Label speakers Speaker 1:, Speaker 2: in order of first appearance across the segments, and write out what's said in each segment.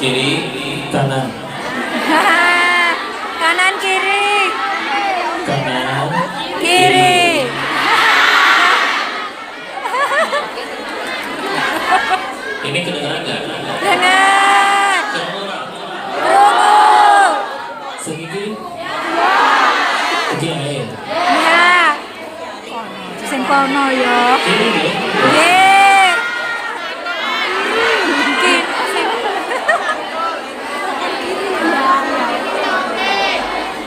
Speaker 1: kiri, kanan,
Speaker 2: Kanan kiri.
Speaker 1: kanan,
Speaker 2: Kiri.
Speaker 1: Ini kedengaran nggak?
Speaker 2: Dengar.
Speaker 1: Kedengaran.
Speaker 2: Tunggu.
Speaker 1: Segigi? Oke, ayo.
Speaker 2: Ya. Sing kono ya.
Speaker 1: Kiri deh.
Speaker 2: Nggih.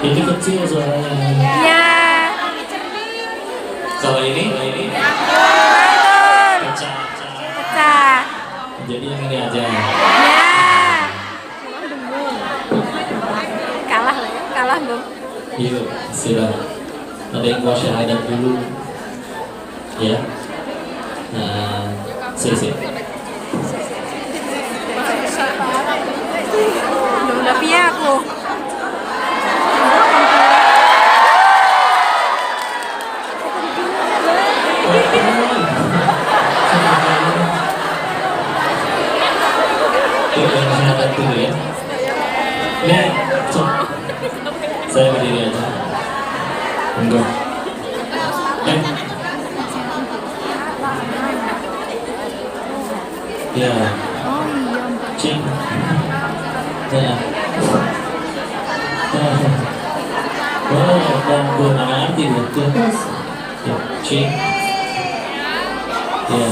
Speaker 1: Ini kecil suaranya.
Speaker 2: Ya.
Speaker 1: Kalau ini?
Speaker 2: Betul.
Speaker 1: Pecah.
Speaker 2: Pecah.
Speaker 1: Jadi yang ini aja.
Speaker 2: Ya. Kalah lah ya. Kalah, Bung.
Speaker 1: Yuk, silakan. Ada yang mau syahadat dulu, ya. Nah, sih.
Speaker 2: Udah piye aku.
Speaker 1: Yuk, yang syahadat dulu ya. Nih, cok. Saya berdiri aja. Enggak. Ya.
Speaker 2: Oh iya, Mbak.
Speaker 1: Cing. Ya. Oh, dan gue nggak ngerti betul. Ya, cing. Ya.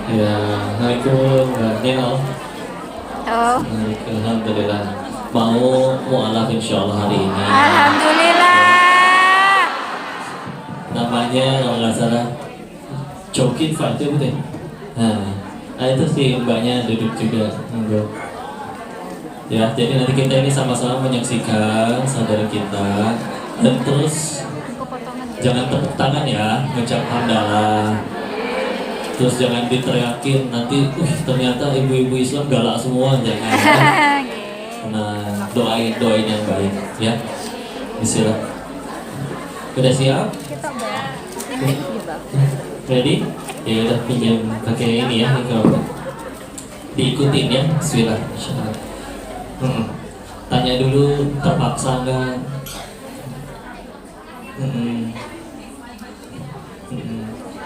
Speaker 1: Ya, Assalamualaikum, Mbak Nino.
Speaker 2: Oh.
Speaker 1: Alhamdulillah. Mau mualaf insya Allah hari ini.
Speaker 2: Alhamdulillah.
Speaker 1: Namanya kalau nggak salah Jokin Pak itu betul. Nah itu sih mbaknya duduk juga. Enggak. Ya, jadi nanti kita ini sama-sama menyaksikan saudara kita dan terus jangan tepuk tangan ya, ngucap hamdalah. Terus jangan diteriakin nanti, ternyata ibu-ibu Islam galak semua, jangan. Nah, doain yang baik ya. Bismillah. Udah siap? Ready? Ya udah pinjam pakai ini ya, kalau diikutin ya. Bismillah. Insyaallah. Tanya dulu terpaksa nggak?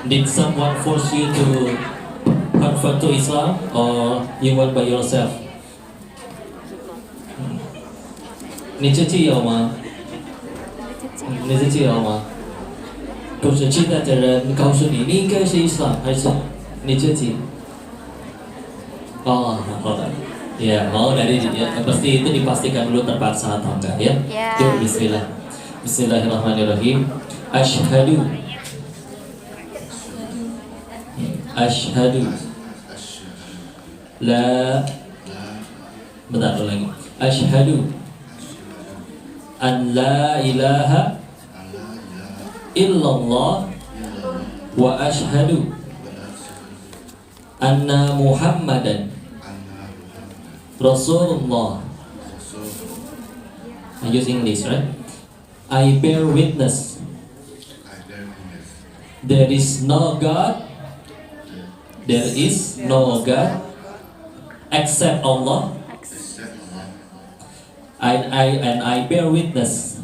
Speaker 1: Did someone force you to convert to Islam or you went by yourself? 你自己有吗？你自己有吗？不是期待的人告诉你，你应该是 Islam 还是你自己？哦，好的。Ya, mau dari ya, pasti itu dipastikan dulu terpaksa atau enggak ya?
Speaker 2: Ya.
Speaker 1: Yuk, bismillah. Bismillahirrahmanirrahim. Asyhadu la bentar lagi. Asyhadu an la ilaha illallah wa asyhadu anna Muhammadan Rasulullah. I use English, right? I bear witness there is no God except Allah. I bear witness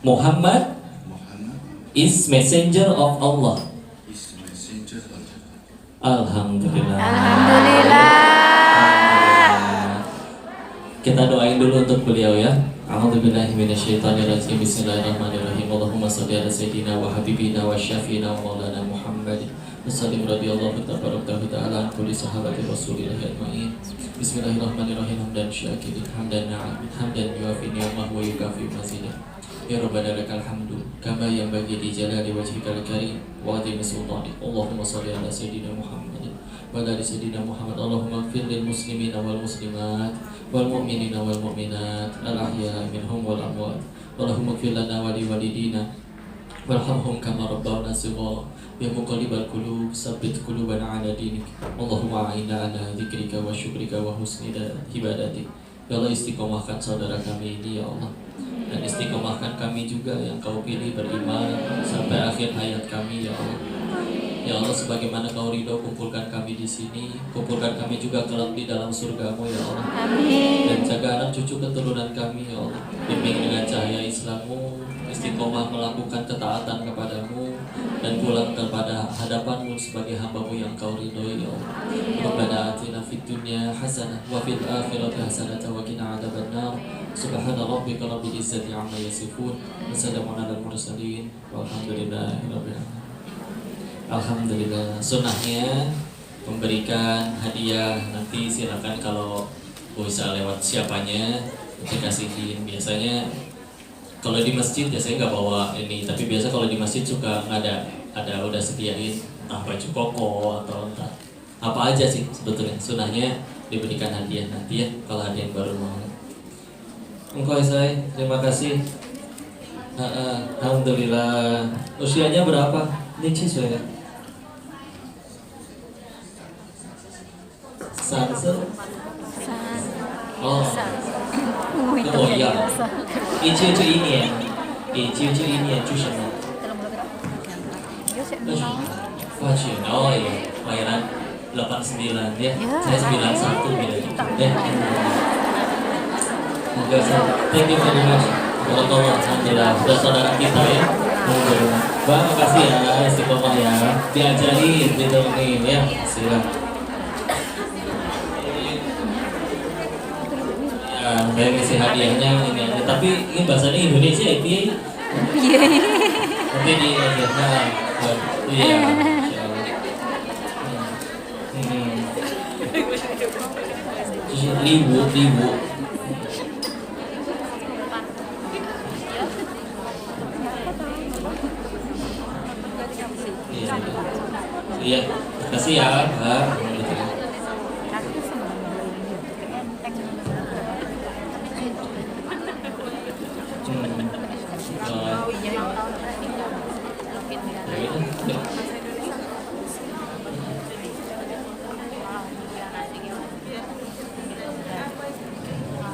Speaker 1: Muhammad is messenger of Allah. Alhamdulillah.
Speaker 2: Alhamdulillah.
Speaker 1: Kita doain dulu untuk beliau ya. A'udzubillahi minasyaitonirrajim. Bismillahirrahmanirrahim. Allahumma shalli ala sayyidina wa habibina wa syafiina wa maulana Muhammad. Wassalim radhiyallahu ta'ala an kulli sahabati Rasulillah ajma'in. Bismillahirrahmanirrahim. Hamdan syakirin, hamdan na'am, hamdan yuafi ni'amah wa yukafi mazidah. Ya Rabbana lakal hamdu kama yanbaghi li jalali wajhikal karim wa 'azimi sultanik. Allahumma shalli ala sayyidina Muhammad wa ala sayyidina Muhammad. Allahumma ighfir lil muslimina wal muslimat wal mu'minina wal mu'minat al ahya'i minhum wal amwat. Allahumma ighfir lana wa li walidina warhamhum kama rabbawna shighara. Ya muqallibal qulub tsabbit qulubana 'ala dinik. Allahumma a'inna 'ala dzikrika wa syukrika wa husni ibadatik. Ya Allah, istiqomahkan saudara kami ini ya Allah, dan istiqomahkan kami juga yang Kau pilih beriman sampai akhir hayat kami ya Allah. Ya Allah, sebagaimana Kau ridho kumpulkan kami di sini, kumpulkan kami juga kelak di dalam surga-Mu ya Allah.
Speaker 2: Amin.
Speaker 1: Dan jaga anak cucu keturunan kami ya Allah. Bimbing dengan cahaya Islam-Mu, istiqomah melakukan ketaatan kepadamu, dan pulang kepada hadapan-Mu sebagai hamba-Mu yang Kau ridhoi ya Allah. Rabbana atina fid dunya hasanah wa fil akhirati hasanah wa qina adzabannar. Subhana rabbika rabbil izzati amma yasifun wa salamun alal mursalin walhamdulillahi rabbil alamin. Alhamdulillah. Sunnahnya memberikan hadiah, nanti silakan kalau bisa lewat siapanya dikasihin. Biasanya kalau di masjid saya nggak bawa ini, tapi biasa kalau di masjid suka ada udah sediain entah baju koko atau entah apa aja sih sebetulnya. Sunnahnya diberikan hadiah nanti ya kalau ada yang baru mau. Engkau saya terima kasih. Alhamdulillah. Usianya berapa? Nici saya. Sanse. Oh. 跟我一样。1991年出生的。Wah, oh iya, lahiran 89 ya. Saya 91 beda gitu. Ya. Thank you very much. Alhamdulillah, sudah saudara kita ya. Bang, makasih ya, istiqomah ya. Diajarin, ditemenin ya. Silakan. Saya ngisi hadiahnya ini aja, tapi ini bahasanya Indonesia itu ya. Nanti di ajarkan. Iya. Libu. Iya. Kasih ya, Pak.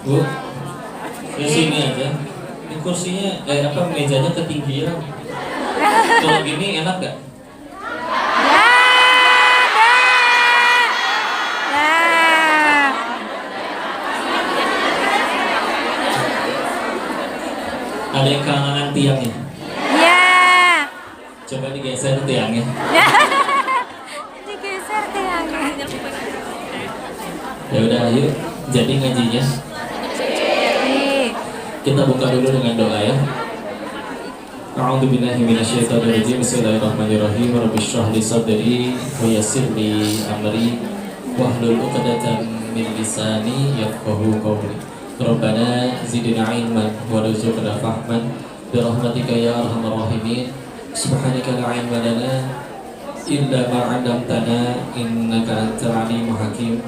Speaker 1: Bu, di sini aja. Ini kursinya, mejanya ketinggian. Kalau gini enak gak? Ada yang kangen tiangnya?
Speaker 2: Ya.
Speaker 1: Coba digeser tiangnya.
Speaker 2: Digeser tiangnya.
Speaker 1: Ya udah, ayo. Jadi ngajinya. Kita buka dulu dengan doa ya. A'udzu billahi minasyaitonir rajim. Bismillahirrahmanirrahim. Rabbi shrah li sadri wa yassir li amri wahlul 'uqdatam min lisani yafqahu qawli. Rabbana zidna ilman warzuqna fahman bi rahmatika ya arhamar rahimin. Subhanaka la ilma lana illa ma 'allamtana innaka antal alimul hakim.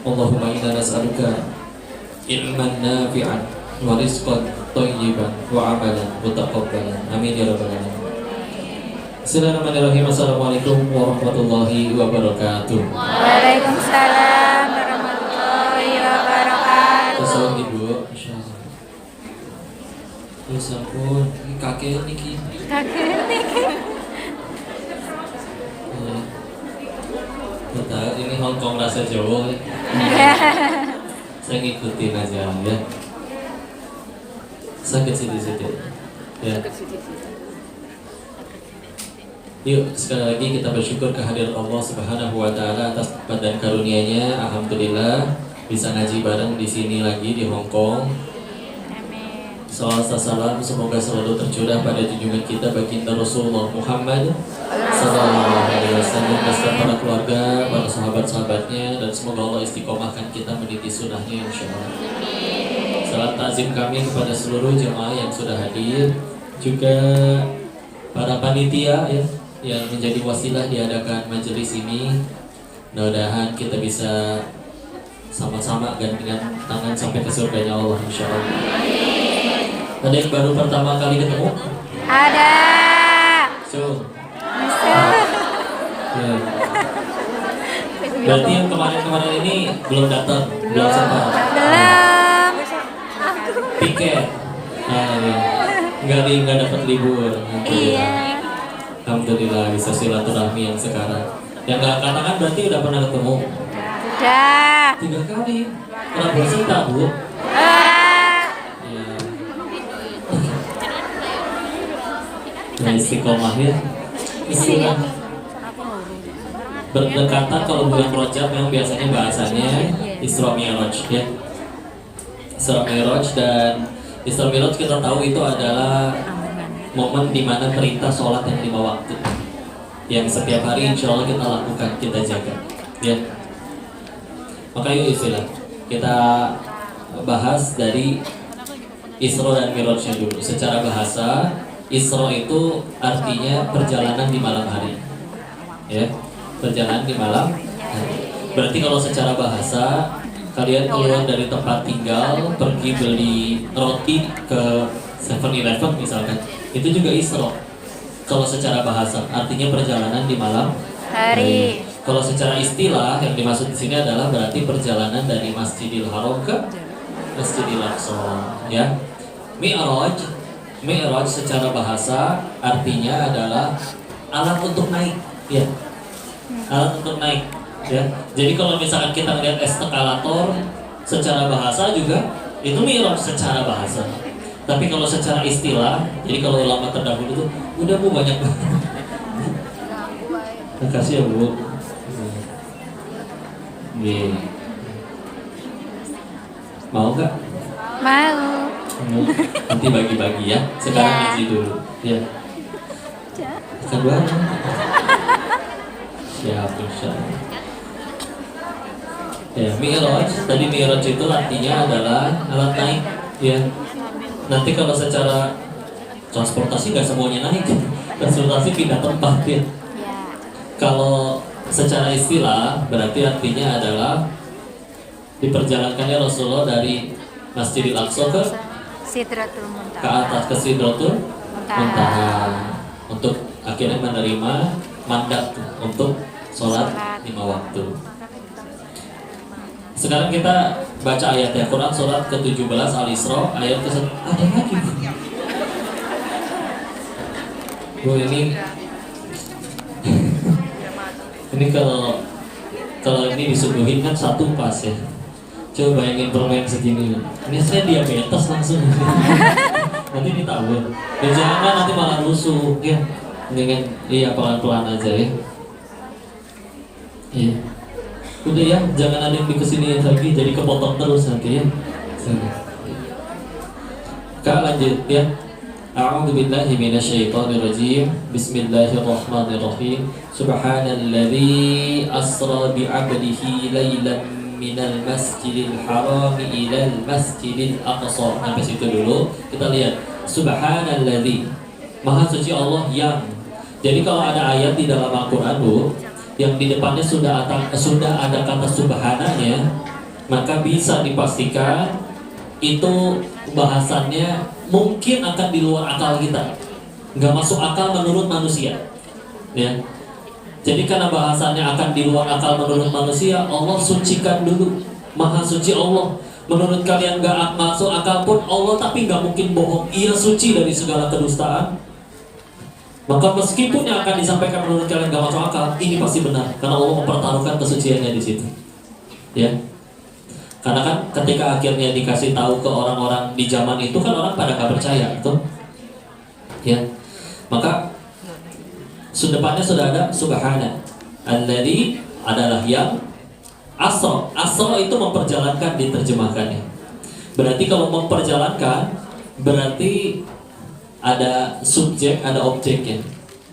Speaker 1: Allahumma inna nas'aluka ilman nafi'an wa rizqan thayyiban wa amalan mutaqabbalan. Amin ya rabbal alamin. Bismillahirrahmanirrahim. Assalamualaikum warahmatullahi wabarakatuh.
Speaker 2: Waalaikumsalam warahmatullahi wabarakatuh.
Speaker 1: Salam ibu, insyaallah. Ya sampun, ini kakek niki.
Speaker 2: Kakek niki.
Speaker 1: Betul, ini Hongkong rasa Jawa. Saya ngikutin aja ya. Sakit situ-situ ya. Yuk sekali lagi kita bersyukur kehadiran Allah Subhanahu wa taala atas nikmat dan karunia-Nya. Alhamdulillah bisa ngaji bareng di sini lagi di Hong Kong. Salawat salam semoga selalu tercurah pada junjungan kita baginda Rasulullah Muhammad sallallahu alaihi wasallam beserta para keluarga, para sahabat-sahabatnya, dan semoga Allah istiqomahkan kita meniti sunnahnya insyaallah. Salam takzim kami kepada seluruh jemaah yang sudah hadir, juga para panitia ya yang menjadi wasilah diadakan majelis ini. Mudah-mudahan kita bisa sama-sama gandengan tangan sampai ke surganya Allah insyaallah. Ada yang baru pertama kali ketemu?
Speaker 2: Ada.
Speaker 1: So.
Speaker 2: Bisa.
Speaker 1: Ya. Berarti yang kemarin-kemarin ini belum datang, belum sempat.
Speaker 2: Belum.
Speaker 1: Tiket. Nggak dapat libur.
Speaker 2: Iya.
Speaker 1: Alhamdulillah bisa silaturahmi yang sekarang. Yang nggak angkat tangan berarti udah pernah ketemu.
Speaker 2: Udah.
Speaker 1: 3 kali. Pernah bosan tak bu? Iya. Nah istiqomah ya. Bismillah. Berdekatan kalau bulan Rajab yang biasanya bahasanya Isra Mi'raj ya. Isra Mi'raj, dan Isra Mi'raj kita tahu itu adalah momen dimana perintah sholat yang 5 waktu yang setiap hari insya Allah kita lakukan, kita jaga ya. Maka yuk istilah kita bahas dari Isra dan Mi'rajnya dulu. Secara bahasa Isra itu artinya perjalanan di malam hari ya, perjalanan di malam hari. Berarti kalau secara bahasa kalian keluar dari tempat tinggal pergi beli roti ke 7-Eleven misalkan, itu juga Isra. Kalau secara bahasa artinya perjalanan di malam hari. Kalau secara istilah yang dimaksud di sini adalah berarti perjalanan dari Masjidil Haram ke Masjidil Aqsa ya. Mi'raj secara bahasa artinya adalah alat untuk naik ya. Alat untuk naik ya. Jadi kalau misalkan kita melihat eskalator secara bahasa juga itu Mi'raj secara bahasa. Tapi kalau secara istilah, jadi kalau ulama terdahulu itu udah bu banyak banget. Makasih ya bu. Mau nggak?
Speaker 2: Mau.
Speaker 1: Nanti bagi-bagi ya. Sekarang
Speaker 2: Ya.
Speaker 1: isi dulu. Ya. Kedua. Siap insyaallah. Ya, Mi'raj. Tadi Mi'raj itu artinya adalah alat naik. Ya. Nanti kalau secara transportasi nggak semuanya naik, transportasi pindah tempat ya. Kalau secara istilah berarti artinya adalah diperjalankannya Rasulullah dari Masjidil Aqsa ke
Speaker 2: Sidratul Muntaha.
Speaker 1: ke atas ke Sidratul Muntaha untuk akhirnya menerima mandat untuk sholat 5 waktu. Sekarang kita baca ayat ya, Quran surat ke-17 Al-Isra ayat ke ada lagi bu ini kalau ini disuguhin kan satu pas ya. Coba bayangin permen segini, ini saya diabetes langsung nanti ditawar ya, jangan nanti malah rusuh ya. Dengan iya pelan-pelan aja ya. Iya. Udah ya, jangan ada yang kesini lagi, jadi kepotong terus nanti ya. Kak lanjut ya. A'udzu billahi minasyaitonir rajim. Bismillahirrahmanirrahim. Subhanalladzi asra bi 'abdihi lailan minal masjidil haram ilal masjidil aqsa. Sampai situ dulu. Kita lihat subhanalladzi. Maha suci Allah yang. Jadi kalau ada ayat di dalam Al-Qur'an Bu, yang di depannya sudah ada kata subhananya, maka bisa dipastikan itu bahasannya mungkin akan di luar akal kita, nggak masuk akal menurut manusia ya. Jadi karena bahasannya akan di luar akal menurut manusia, Allah sucikan dulu. Maha suci Allah. Menurut kalian nggak masuk akal pun Allah, tapi nggak mungkin bohong. Ia suci dari segala kedustaan. Maka meskipun yang akan disampaikan menurut kalian gak masuk akal, ini pasti benar, karena Allah mempertaruhkan kesuciannya di situ. Ya, karena kan ketika akhirnya dikasih tahu ke orang-orang di zaman itu kan orang pada gak percaya, betul? Ya, maka depannya sudah ada subhana, alladzi adalah yang asra. Asra itu memperjalankan diterjemahkannya. Berarti kalau memperjalankan berarti ada subjek, ada objeknya,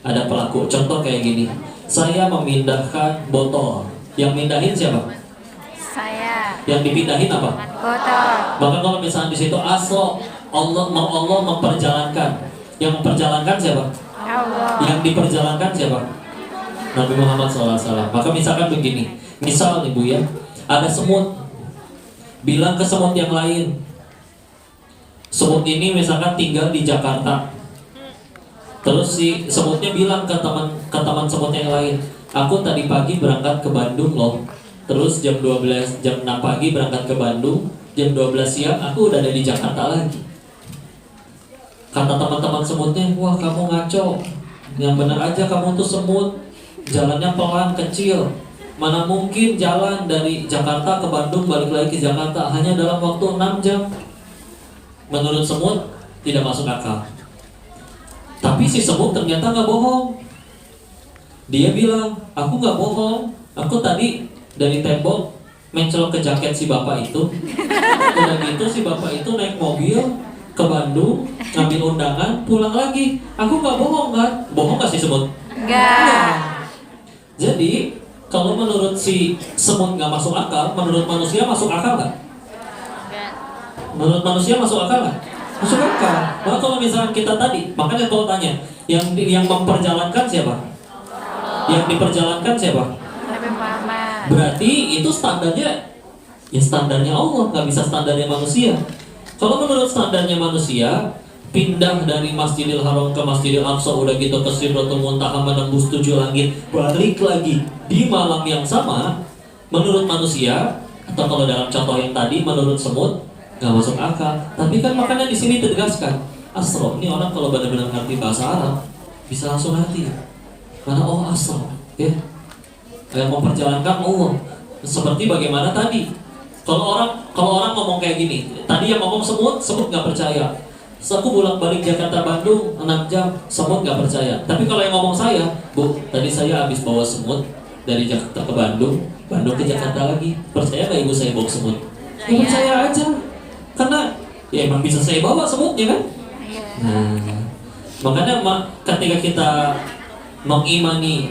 Speaker 1: ada pelaku. Contoh kayak gini, saya memindahkan botol. Yang mindahin siapa?
Speaker 2: Saya.
Speaker 1: Yang dipindahin apa?
Speaker 2: Botol.
Speaker 1: Maka kalau misalnya di situ asal Allah memperjalankan, yang memperjalankan siapa?
Speaker 2: Allah.
Speaker 1: Yang diperjalankan siapa? Nabi Muhammad SAW. Maka misalkan begini, misal ibu ya, ada semut, bilang ke semut yang lain, semut ini misalkan tinggal di Jakarta. Terus si semutnya bilang ke teman semutnya yang lain, aku tadi pagi berangkat ke Bandung loh. Terus jam 6 pagi berangkat ke Bandung, jam 12 siang aku udah ada di Jakarta lagi. Kata teman-teman semutnya, wah kamu ngaco, Yang benar aja kamu tuh semut, jalannya pelan kecil. Mana mungkin jalan dari Jakarta ke Bandung balik lagi ke Jakarta hanya dalam waktu 6 jam. Menurut semut tidak masuk akal. Tapi si semut ternyata nggak bohong. Dia bilang, aku nggak bohong. Aku tadi dari tembok mencolok ke jaket si bapak itu. Udah gitu si bapak itu naik mobil ke Bandung, ngambil undangan, pulang lagi. Aku nggak bohong kan? Bohong nggak si semut?
Speaker 2: Enggak.
Speaker 1: Jadi kalau menurut si semut nggak masuk akal, menurut manusia masuk akal nggak?
Speaker 2: Enggak.
Speaker 1: Menurut manusia masuk akal nggak? Masuk akal. Nah kalau misalkan kita tadi, makanya kalau tanya, yang memperjalankan siapa? Yang diperjalankan siapa?
Speaker 2: Nabi Muhammad.
Speaker 1: Berarti itu standarnya, ya standarnya Allah, nggak bisa standarnya manusia. Kalau menurut standarnya manusia, pindah dari Masjidil Haram ke Masjidil Aqsa, udah gitu ke Sidratul Muntaha menembus 7 langit, balik lagi di malam yang sama, menurut manusia, atau kalau dalam contoh yang tadi menurut semut, nggak masuk akal. Tapi kan makanya di sini ditegaskan, Asra, ini orang kalau benar-benar ngerti bahasa Arab bisa langsung ngerti. Karena oh Asra, ya, yang memperjalankan Allah. Seperti bagaimana tadi, kalau orang ngomong kayak gini, tadi yang ngomong semut nggak percaya. So, aku bolak-balik Jakarta Bandung 6 jam, semut nggak percaya. Tapi kalau yang ngomong saya, Bu, tadi saya habis bawa semut dari Jakarta ke Bandung, Bandung ke Jakarta lagi. Percaya nggak ibu saya bawa semut? Ya percaya aja, karena ya emang bisa saya bawa semutnya kan.
Speaker 2: Iya.
Speaker 1: Nah, makanya ketika kita mengimani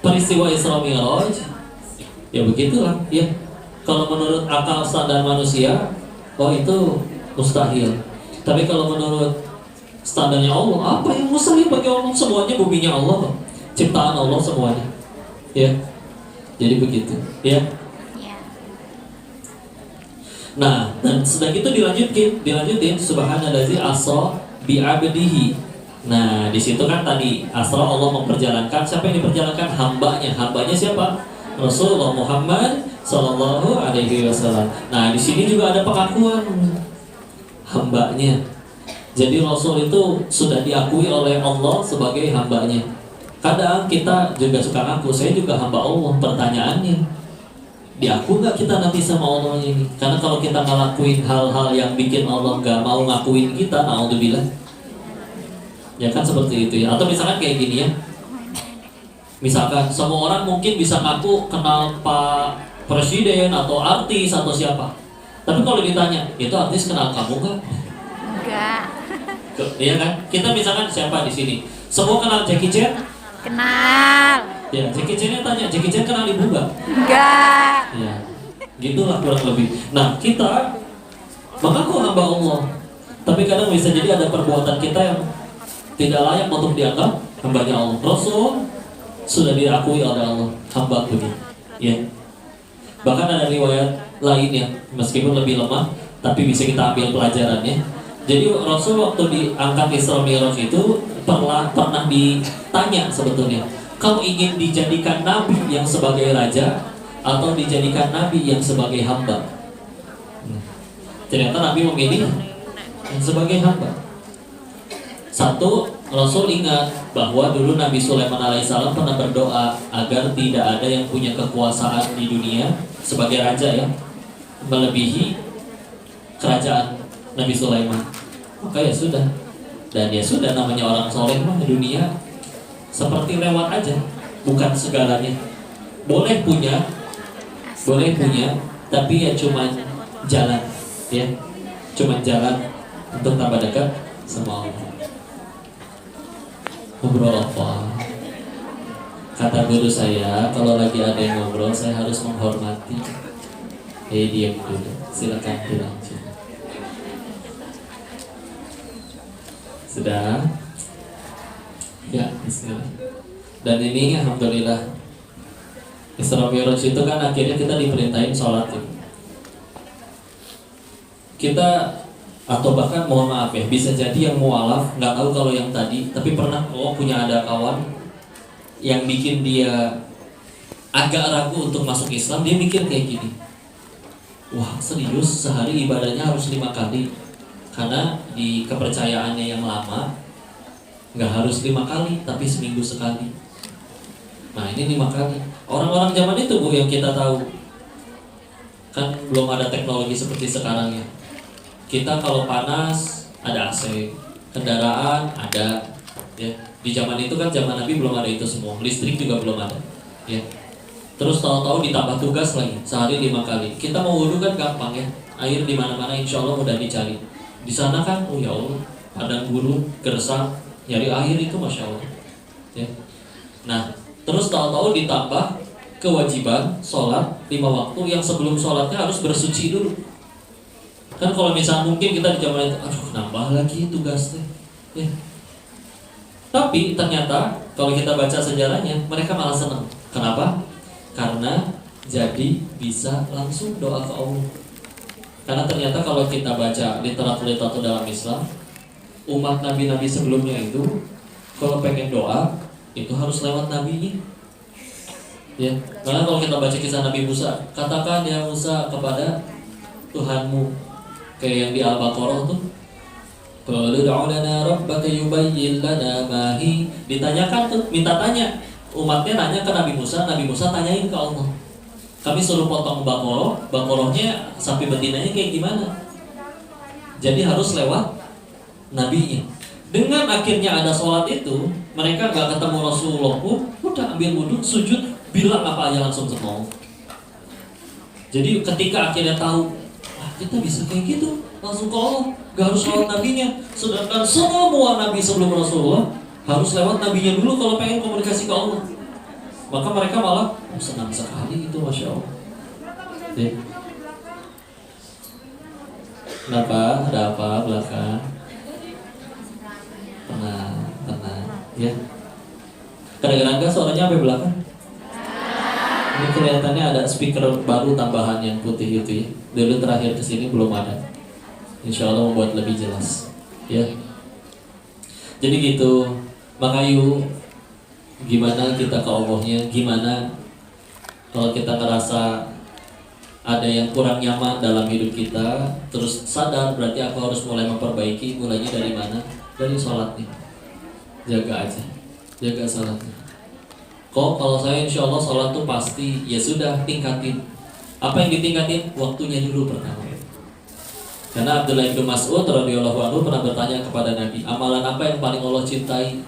Speaker 1: peristiwa Isra Mi'raj, ya begitulah. Ya, kalau menurut akal standar manusia, oh itu mustahil. Tapi kalau menurut standarnya Allah, apa yang mustahil bagi Allah? Semuanya buminya Allah, ciptaan Allah semuanya. Ya, jadi begitu. Ya.
Speaker 2: Iya.
Speaker 1: Nah, dan sudah gitu dilanjutin subhanallazi asra bi 'abdihi. Nah, di situ kan tadi asra Allah memperjalankan, siapa yang diperjalankan? Hambanya. Hambanya siapa? Rasulullah Muhammad sallallahu alaihi wasallam. Nah, di sini juga ada pengakuan hambanya. Jadi Rasul itu sudah diakui oleh Allah sebagai hambanya. Kadang kita juga suka ngaku, saya juga hamba Allah. Pertanyaannya, diaku nggak kita nanti sama Allah ini? Karena kalau kita ngelakuin hal-hal yang bikin Allah nggak mau ngakuin kita, naudzubillah. Ya kan seperti itu ya. Atau misalkan kayak gini ya. Misalkan semua orang mungkin bisa ngaku kenal Pak Presiden atau artis atau siapa. Tapi kalau ditanya, itu artis kenal kamu nggak?
Speaker 2: Enggak.
Speaker 1: Iya kan? Kita misalkan siapa di sini? Semua kenal Jackie Chan?
Speaker 2: Kenal.
Speaker 1: Ya, Jackie Chan tanya, Jackie Chan kenal ibu nggak?
Speaker 2: Enggak.
Speaker 1: Ya, gitulah kurang lebih. Nah, kita mengaku hamba Allah, tapi kadang bisa jadi ada perbuatan kita yang tidak layak untuk dianggap hambanya Allah. Rasul sudah diakui oleh Allah, hamba ini. Ya. Bahkan ada riwayat lainnya, meskipun lebih lemah, tapi bisa kita ambil pelajarannya. Jadi Rasul waktu diangkat Isra Mi'raj itu pernah ditanya sebetulnya, kamu ingin dijadikan nabi yang sebagai raja atau dijadikan nabi yang sebagai hamba? Ternyata Nabi memilih yang sebagai hamba. Satu, Rasul ingat bahwa dulu Nabi Sulaiman alaihissalam pernah berdoa agar tidak ada yang punya kekuasaan di dunia sebagai raja ya, melebihi kerajaan Nabi Sulaiman. Maka ya sudah, dan ya sudah, namanya orang soleh mah di dunia seperti lewat aja, bukan segalanya. Boleh punya, tapi ya cuma jalan, ya, cuma jalan untuk tambah dekat sama Allah. Ngobrol apa? Kata guru saya, kalau lagi ada yang ngobrol, saya harus menghormati. Diam dulu, silakan dilanjut. Sudah? Ya, bismillah. Dan ini alhamdulillah Isra Mi'raj itu kan akhirnya kita diperintahin sholat ya. Kita, atau bahkan mohon maaf ya, bisa jadi yang mualaf, nggak tahu kalau yang tadi, tapi pernah punya ada kawan yang bikin dia agak ragu untuk masuk Islam. Dia mikir kayak gini, wah serius sehari ibadahnya harus 5 kali. Karena di kepercayaannya yang lama, Nggak harus 5 kali, tapi seminggu sekali. Nah ini 5 kali. Orang-orang zaman itu Bu yang kita tahu, kan belum ada teknologi seperti sekarang ya. Kita kalau panas ada AC, kendaraan ada, ya. Di zaman itu kan zaman Nabi belum ada itu semua, listrik juga belum ada, ya. Terus tahu-tahu ditambah tugas lagi, sehari 5 kali. Kita mau wudhu kan gampang ya, air di mana-mana insya Allah mudah dicari. Di sana kan, oh ya Allah, padang gurun, gersang, nyari air itu masya Allah, ya. Nah, terus tahu-tahu ditambah kewajiban sholat 5 waktu yang sebelum sholatnya harus bersuci dulu. Kan kalau misalnya mungkin kita di zaman itu, aduh nambah lagi tugasnya, ya. Tapi ternyata kalau kita baca sejarahnya, mereka malah senang. Kenapa? Karena jadi bisa langsung doa ke Allah. Karena ternyata kalau kita baca literatur-literatur dalam Islam, umat nabi-nabi sebelumnya itu kalau pengen doa itu harus lewat nabinya. Ya, karena kalau kita baca kisah Nabi Musa, katakan ya Musa kepada Tuhanmu, kayak yang di Al-Baqarah tuh, qul ud'u lana rabbaka yubayyin lana ma hi. Ditanyakan tuh, minta tanya. Umatnya nanya ke Nabi Musa tanyain ke Allah. Kami suruh potong Baqarahnya sapi betinanya kayak gimana? Jadi harus lewat nabinya. Dengan akhirnya ada sholat itu, mereka gak ketemu Rasulullah pun, udah ambil wudhu, sujud, bilang apa aja langsung semua. Jadi ketika akhirnya tahu, wah kita bisa kayak gitu, langsung ke Allah, gak harus lewat nabinya. Sedangkan semua nabi sebelum Rasulullah harus lewat nabinya dulu kalau pengen komunikasi ke Allah. Maka mereka malah senang sekali itu, masya Allah. Ya. Kenapa? Ada apa belakang? Tenang, ya. Kedengeran gak suaranya sampai belakang? Ini kelihatannya ada speaker baru tambahan yang putih itu ya. Dulu terakhir kesini belum ada. Insya Allah membuat lebih jelas, ya. Jadi gitu. Maka yuk, gimana kita ke Allahnya? Gimana kalau kita ngerasa ada yang kurang nyaman dalam hidup kita, terus sadar berarti aku harus mulai memperbaiki. Mulainya dari mana? Dari sholatnya. Jaga aja, jaga sholatnya. Kok kalau saya insya Allah sholat tuh pasti, ya sudah tingkatin. Apa yang ditingkatin? Waktunya dulu pertama. Karena Abdullah bin Mas'ud radhiyallahu anhu pernah bertanya kepada Nabi, amalan apa yang paling Allah cintai?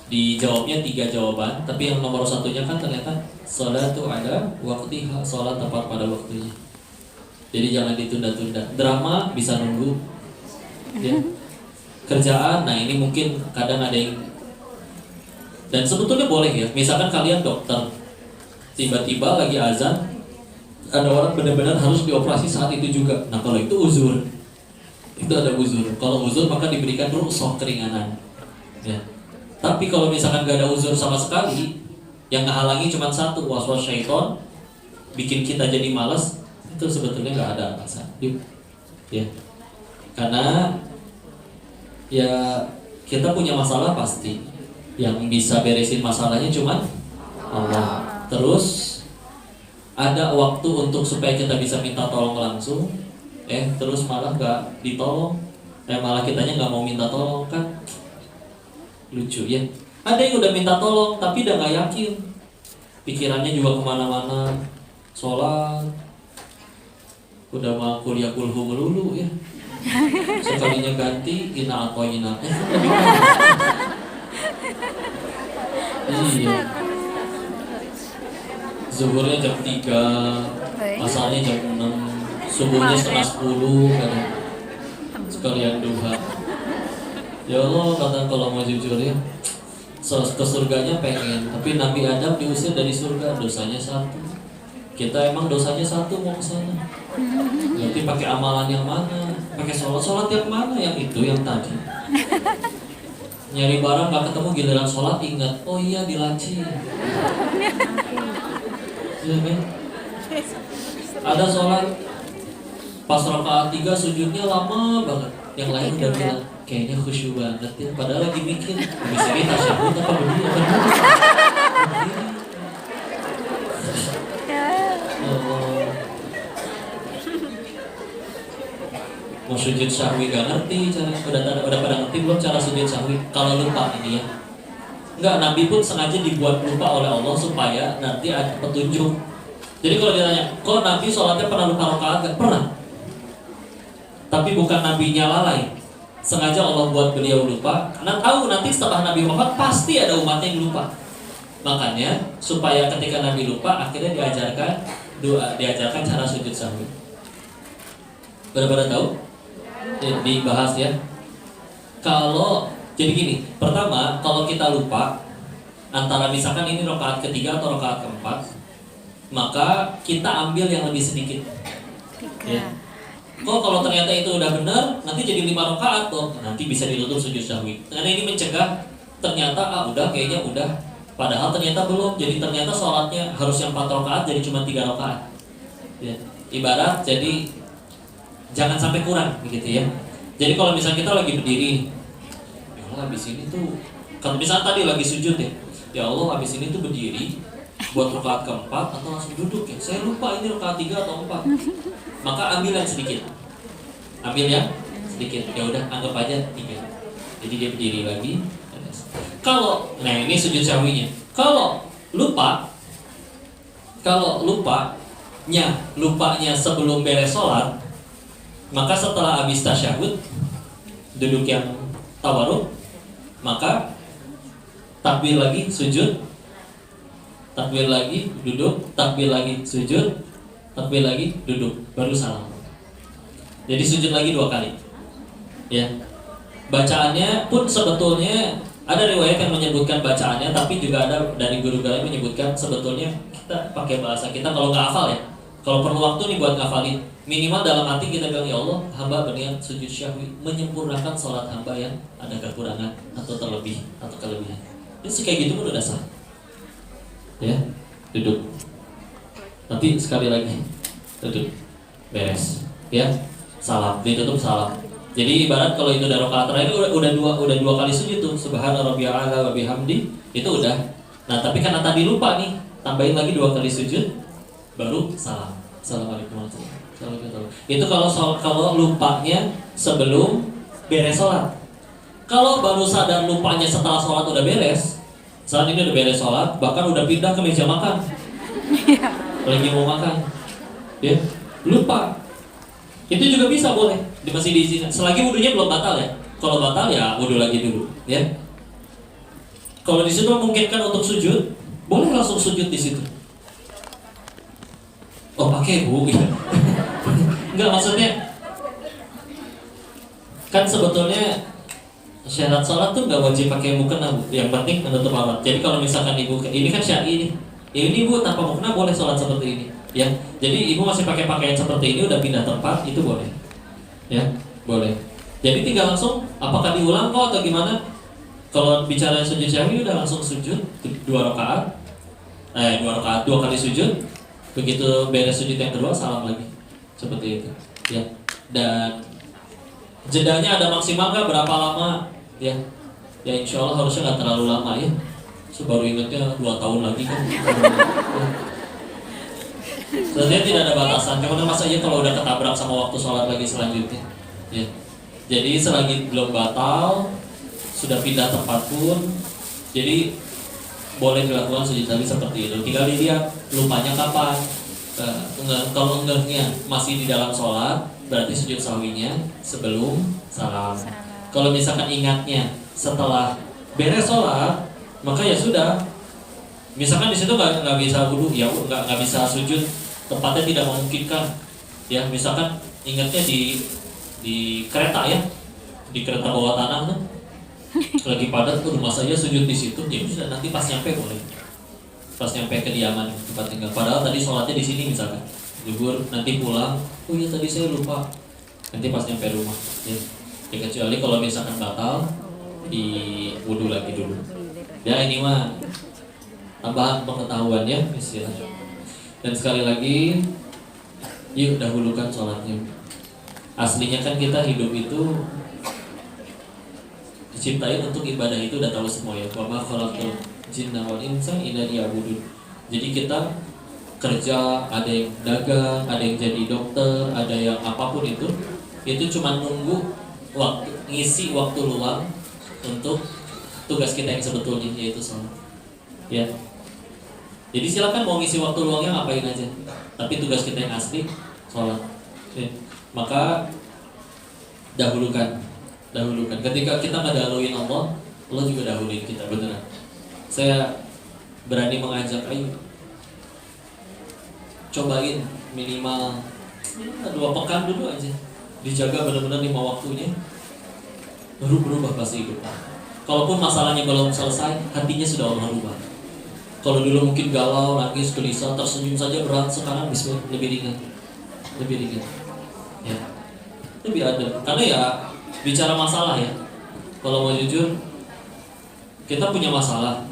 Speaker 1: Dijawabnya 3 jawaban, tapi yang nomor 1-nya kan ternyata sholatu ada waktiha, sholat tepat pada waktunya. Jadi jangan ditunda-tunda. Drama bisa nunggu, ya. Kerjaan, nah ini mungkin kadang ada yang, dan sebetulnya boleh ya. Misalkan kalian dokter, tiba-tiba lagi azan, ada orang benar-benar harus dioperasi saat itu juga. Nah kalau itu uzur, itu ada uzur. Kalau uzur maka diberikan rukhsah keringanan, ya. Tapi kalau misalkan gak ada uzur sama sekali, yang ngehalangi cuma satu, waswas syaiton, bikin kita jadi malas, itu sebetulnya gak ada alasan, ya. Karena ya kita punya masalah pasti, yang bisa beresin masalahnya cuma Allah. Terus ada waktu untuk supaya kita bisa minta tolong langsung, terus malah gak ditolong, malah kitanya gak mau minta tolong, kan lucu ya. Ada yang udah minta tolong tapi udah gak yakin, pikirannya juga kemana-mana, sholat, udah mau kuliah kulhu melulu ya. Sekalinya ganti ina atau ina. Iya. Zuhurnya jam 3, asalnya jam 6, subuhnya setengah 10 kan. Sekalian duha. Ya Allah, kata kalau mau jujur ya, ke surganya pengen, tapi Nabi Adam diusir dari surga, dosanya 1. Kita emang dosanya 1 mau ke sana. Berarti pakai amalan yang mana? Pakai sholat yang mana? Yang itu, yang tadi. Nyari barang gak ketemu, giliran sholat ingat, oh iya di laci. Ya kan? Ada sholat pas rakaat 3 sujudnya lama banget. Yang lain udah bilang kayaknya khusyuk banget ya. Padahal lagi mikir, bisa ini tasyahud apa berdiri apa dulu. Allah. sujud sahwi gak ngerti cara, udah pada ngerti belum cara sujud sahwi kalau lupa ini ya. Enggak, Nabi pun sengaja dibuat lupa oleh Allah supaya nanti ada petunjuk. Jadi kalau ditanya, kok Nabi sholatnya pernah lupa rakaat? Gak pernah. Tapi bukan Nabinya lalai. Sengaja Allah buat beliau lupa karena tahu nanti setelah Nabi wafat pasti ada umatnya yang lupa. Makanya supaya ketika Nabi lupa akhirnya diajarkan cara sujud sahwi. Benar-benar tahu? Dibahas ya. Kalau jadi gini, pertama kalau kita lupa antara misalkan ini rakaat ketiga atau rakaat keempat, maka kita ambil yang lebih sedikit. Ya. Kok kalau ternyata itu udah benar, nanti jadi 5 rakaat tuh, nanti bisa ditutup sujud sahwi. Karena ini mencegah ternyata udah kayaknya udah, padahal ternyata belum. Jadi ternyata sholatnya harus yang 4 rakaat jadi cuma 3 rakaat. Ya. Ibarat jadi jangan sampai kurang begitu ya. Jadi kalau misalnya kita lagi berdiri, ya Allah habis ini tuh, kalau misalnya tadi lagi sujud ya Allah habis ini tuh berdiri buat rakaat keempat atau langsung duduk ya. Saya lupa ini rakaat 3 atau 4. Maka ambil yang sedikit. Ambil yang sedikit. Ya udah anggap aja 3. Jadi dia berdiri lagi. Kalau ini sujud sahwinya. Kalau lupanya sebelum beres sholat, maka setelah habis tasyahud duduk yang tawarruk, maka takbir lagi sujud, takbir lagi duduk, takbir lagi sujud, takbir lagi duduk, baru salam. Jadi sujud lagi 2 kali. Ya. Bacaannya pun sebetulnya ada riwayat yang menyebutkan bacaannya, tapi juga ada dari guru-guru yang menyebutkan sebetulnya kita pakai bahasa kita kalau nggak hafal ya. Kalau perlu waktu nih buat ngafalin, minimal dalam hati kita bilang ya Allah, hamba berniat sujud syahwi menyempurnakan sholat hamba yang ada kekurangan atau terlebih atau kelebihan. Jadi kayak gitu pun udah sah. Ya, duduk. Nanti sekali lagi duduk, beres. Ya, salam, ditutup salam. Jadi ibarat kalau itu udah rakaat terakhir udah dua kali sujud tuh, subhana rabbiyal a'la wa bihamdi, itu udah. Nah tapi karena tadi lupa nih, tambahin lagi 2 kali sujud, baru salam. Assalamualaikum warahmatullahi wabarakatuh. Itu kalau lupanya sebelum beres sholat. Kalau baru sadar lupanya setelah sholat udah beres, saat ini udah beres sholat, bahkan udah pindah ke meja makan, lagi mau makan, ya lupa. Itu juga bisa boleh, masih diizinkan. Selagi wudunya belum batal ya. Kalau batal ya wudu lagi dulu, ya. Kalau di situ memungkinkan untuk sujud, boleh langsung sujud di situ. Oh pakai bu, gitu. Enggak, maksudnya kan sebetulnya syarat sholat tuh nggak wajib pakai mukena bu. Yang penting menutup aurat. Jadi kalau misalkan ibu ini kan syar'i nih, ini bu tanpa mukena boleh sholat seperti ini. Ya, jadi ibu masih pakai pakaian seperti ini udah pindah tempat itu boleh, ya boleh. Jadi tinggal langsung apakah diulang kok atau gimana? Kalau bicara sujud syahwi udah langsung sujud 2 rakaat, 2 kali sujud. Begitu beres sujud yang kedua salam lagi, seperti itu. Ya, dan jedanya ada maksimal nggak berapa lama? Ya, insya Allah harusnya nggak terlalu lama ya. Baru ingatnya 2 tahun lagi kan. Sebenarnya tidak ada batasan, cuma masa aja kalau udah ketabrak sama waktu sholat lagi selanjutnya. Ya. Jadi selagi belum batal, sudah pindah tempat pun, jadi boleh dilakukan sujud sahwi seperti itu. Tinggal dilihat lupanya kapan. Kalau enggaknya masih di dalam sholat, berarti sujud sahwinya sebelum salam. Kalau misalkan ingatnya setelah beres sholat, maka ya sudah. Misalkan di situ nggak bisa wudu, ya nggak bisa sujud, tempatnya tidak memungkinkan. Ya misalkan ingatnya di kereta ya, di kereta bawah tanah tuh, lagi padat tuh rumah saya sujud di situ, ya sudah nanti pas nyampe boleh, pas nyampe kediaman tempat tinggal. Padahal tadi sholatnya di sini misalkan, zuhur nanti pulang, oh iya tadi saya lupa, nanti pas nyampe rumah. Ya kecuali kalau misalkan batal, di wudu lagi dulu. Ya ini mah tambahan pengetahuan ya, istilah. Dan sekali lagi, yuk dahulukan sholatnya. Aslinya kan kita hidup itu diciptain untuk ibadah, itu udah tahu semua ya. Wa ma khalaqtul jinna wal insa illa liya'budun. Jadi kita kerja, ada yang dagang, ada yang jadi dokter, ada yang apapun itu itu cuma nunggu waktu, ngisi waktu luang untuk tugas kita yang sebetulnya, yaitu sholat. Ya. Jadi silakan mau ngisi waktu luangnya ngapain aja, tapi tugas kita yang asli sholat. Ya. Maka dahulukan. Ketika kita ngedahuluin Allah, Allah juga dahuluin kita, beneran. Saya berani mengajak, ayo cobain minimal 2 pekan dulu aja, dijaga benar-benar 5 waktunya, baru berubah pasti hidup. Kalaupun masalahnya belum selesai, hatinya sudah Allah rubah. Kalau dulu mungkin galau, nangis, gelisah, tersenyum saja berat, sekarang bismillah lebih ringan. Ya, lebih adem. Karena ya bicara masalah ya, kalau mau jujur, kita punya masalah.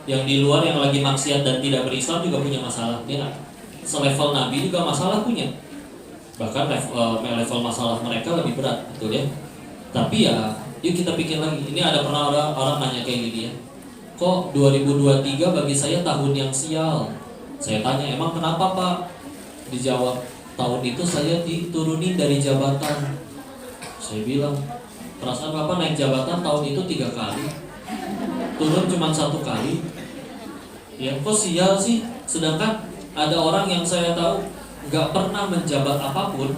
Speaker 1: Yang di luar yang lagi maksiat dan tidak berislam juga punya masalah. Ya, selevel Nabi juga masalah punya. Bahkan level masalah mereka lebih berat, betul ya. Tapi ya, yuk kita pikir lagi. Ini ada pernah orang nanya kayak gini ya. Kok 2023 bagi saya tahun yang sial? Saya tanya, emang kenapa Pak? Dijawab, tahun itu saya diturunin dari jabatan. Saya bilang, perasaan Bapak naik jabatan tahun itu 3 kali, turun cuma 1 kali. Ya kok sial sih? Sedangkan ada orang yang saya tahu nggak pernah menjabat apapun,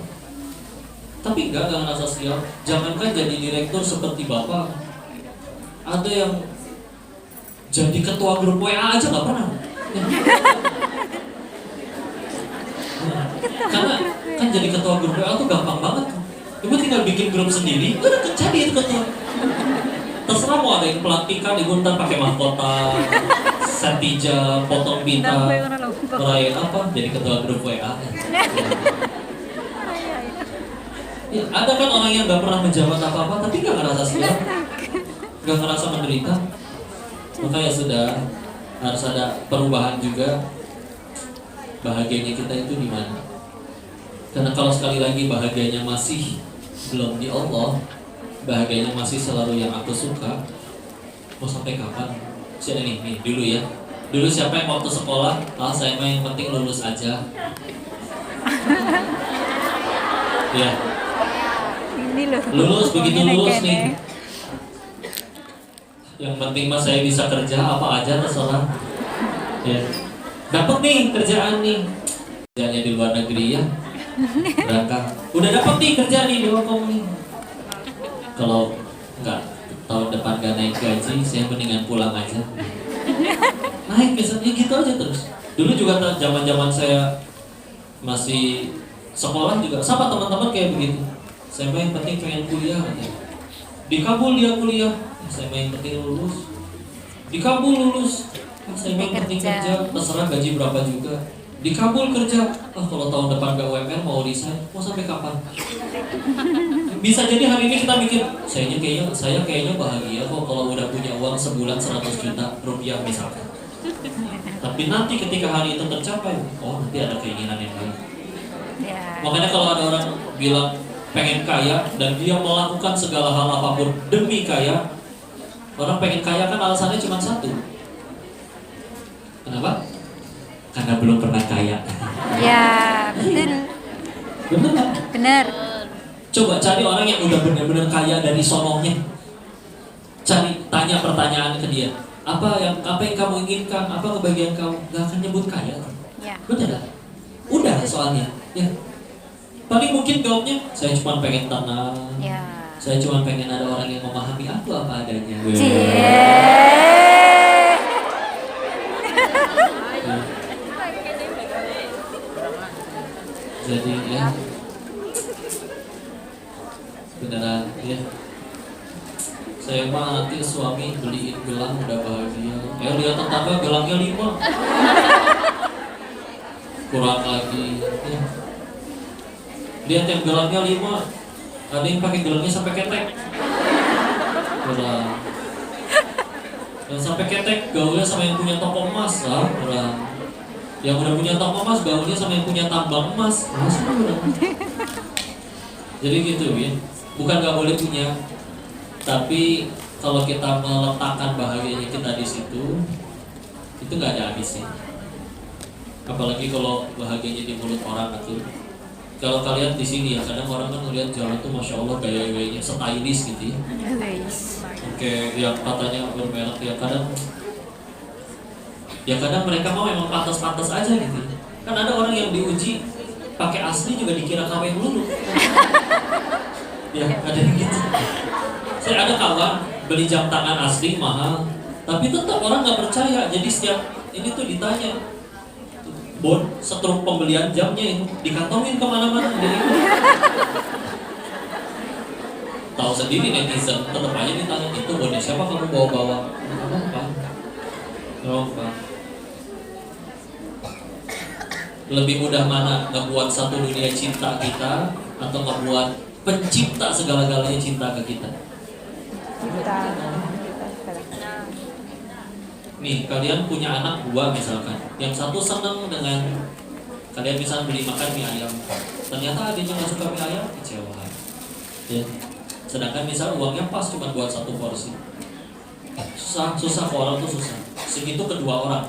Speaker 1: tapi nggak ngerasa sial. Jangankan jadi direktur seperti Bapak, ada yang jadi ketua grup WA aja nggak pernah. Ya. Karena kan jadi ketua grup WA tuh gampang banget. Ibu tinggal bikin grup sendiri, udah jadi itu ketua. Terserah mau ada yang pelantikan, ibu ntar pakai mahkota, setija, potong pita, merayain apa, jadi ketua grup WA. Ya, ada kan orang yang nggak pernah menjabat apa-apa, tapi nggak ngerasa sial, nggak ngerasa menderita. Makanya sudah harus ada perubahan juga. Bahagianya kita itu di mana? Karena kalau sekali lagi bahagianya masih belum di Allah, bahagianya masih selalu yang aku suka, mau sampai kapan? Siapa nih dulu ya. Dulu siapa yang waktu sekolah, saya mah yang penting lulus aja. Ya.
Speaker 2: Ini loh.
Speaker 1: Lulus, begitu lulus nih. Yang penting mah saya bisa kerja apa aja terserah. Ya. Dapat nih kerjaan nih. Kerjanya di luar negeri ya. Berangkat. Udah dapat nih kerjaan nih di Hongkong nih. Kalau enggak tahun depan gak naik gaji, saya mendingan pulang aja. Naik biasanya gitu aja terus. Dulu juga zaman-zaman saya masih sekolah juga sama teman-teman kayak begitu. Saya yang penting pengen kuliah aja. Di Kabul dia kuliah, saya yang penting lulus. Di Kabul lulus, saya yang penting kerja, terserah gaji berapa juga. Di Kabul kerja, kalau tahun depan gak UMR mau resign, mau sampai kapan? Bisa jadi hari ini kita mikir, saya kayaknya bahagia kok kalau udah punya uang sebulan 100 juta rupiah misalkan. Tapi nanti ketika hari itu tercapai, nanti ada keinginan yang lain.
Speaker 2: Ya.
Speaker 1: Makanya kalau ada orang bilang pengen kaya dan dia melakukan segala hal apapun demi kaya, orang pengen kaya kan alasannya cuma satu. Kenapa? Karena belum pernah kaya.
Speaker 2: Ya, betul.
Speaker 1: Bener nggak?
Speaker 2: Benar.
Speaker 1: Coba cari orang yang udah benar-benar kaya dari sononya. Tanya pertanyaan ke dia. Apa yang kamu inginkan? Apa kebahagiaan kamu? Gak akan nyebut kaya.
Speaker 2: Ya.
Speaker 1: Bener gak? Udah soalnya. Ya. Paling mungkin jawabnya, saya cuma pengen tenang.
Speaker 2: Ya.
Speaker 1: Saya cuma pengen ada orang yang memahami aku apa adanya. Jadi ya beneran ya, saya mah nanti suami beliin gelang udah bahagia. Lihat tetangga gelangnya 5, kurang lagi ya. Lihat yang gelangnya 5, ada yang pakai gelangnya sampai ketek, kurang. Yang sampai ketek gaulnya sama yang punya toko emas lah, kurang. Yang udah punya toko emas gaulnya sama yang punya tambang emas, kurang. Jadi gitu ya. Bukan gak boleh punya, tapi kalau kita meletakkan bahagianya kita di situ, itu nggak ada habisnya. Apalagi kalau bahagianya di mulut orang itu, Kalau kalian di sini ya, kadang orang kan ngeliat jalan tuh masya Allah gaya-gayanya stylish gitu ya.
Speaker 2: Guys.
Speaker 1: Oke, yang katanya bermerek ya kadang mereka mah memang pantas-pantas aja gitu. Kan ada orang yang diuji pakai asli juga dikira KW dulu. Ya ada yang gitu. Saya ada kawan beli jam tangan asli mahal, tapi tetap orang nggak percaya. Jadi setiap ini tuh ditanya, Bon, setruk pembelian jamnya itu dikantongin kemana-mana. Jadi tahu sendiri netizen, tetap aja ditanya itu bonnya siapa kamu bawa-bawa? Apa? Lebih mudah mana ngebuat satu dunia cinta kita atau ngebuat pencipta segala-galanya cinta ke kita? Nih, kalian punya anak dua misalkan, yang satu senang dengan kalian misalnya beli makan mie ayam, ternyata adiknya nggak suka mie ayam, kecewa. Ya. Sedangkan misal uangnya pas cuma buat satu porsi, susah ke orang tuh susah. Segitu kedua orang,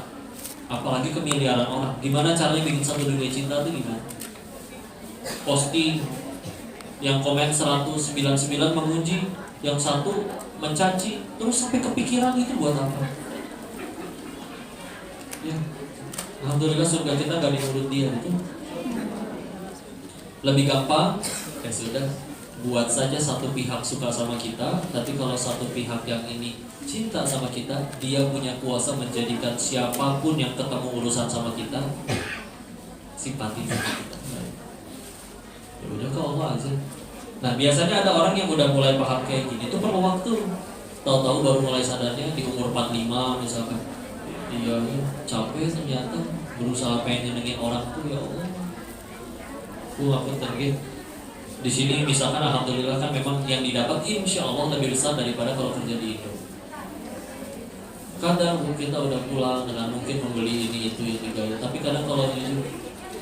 Speaker 1: apalagi ke miliaran orang. Gimana caranya bikin satu dunia cinta tuh gimana? Posting yang komen 199 memuji, yang satu mencaci, terus sampai kepikiran itu buat apa? Ya, alhamdulillah surga kita gak di mulut dia itu. Lebih gampang, ya sudah, buat saja satu pihak suka sama kita. Tapi kalau satu pihak yang ini cinta sama kita, dia punya kuasa menjadikan siapapun yang ketemu urusan sama kita simpati sama kita. Ya udah ke Allah aja. Nah biasanya ada orang yang udah mulai paham kayak gini, itu perlu waktu. Tahu-tahu baru mulai sadarnya di umur 45 misalkan. Iya, capek ternyata berusaha pengen nyenengin orang tuh, ya Allah. Aku tergit. Di sini misalkan alhamdulillah kan memang yang didapat insya Allah lebih besar daripada kalau kerja di Indo. Kadang kita udah pulang dengan mungkin membeli ini itu yang digaya, tapi kadang kalau jujur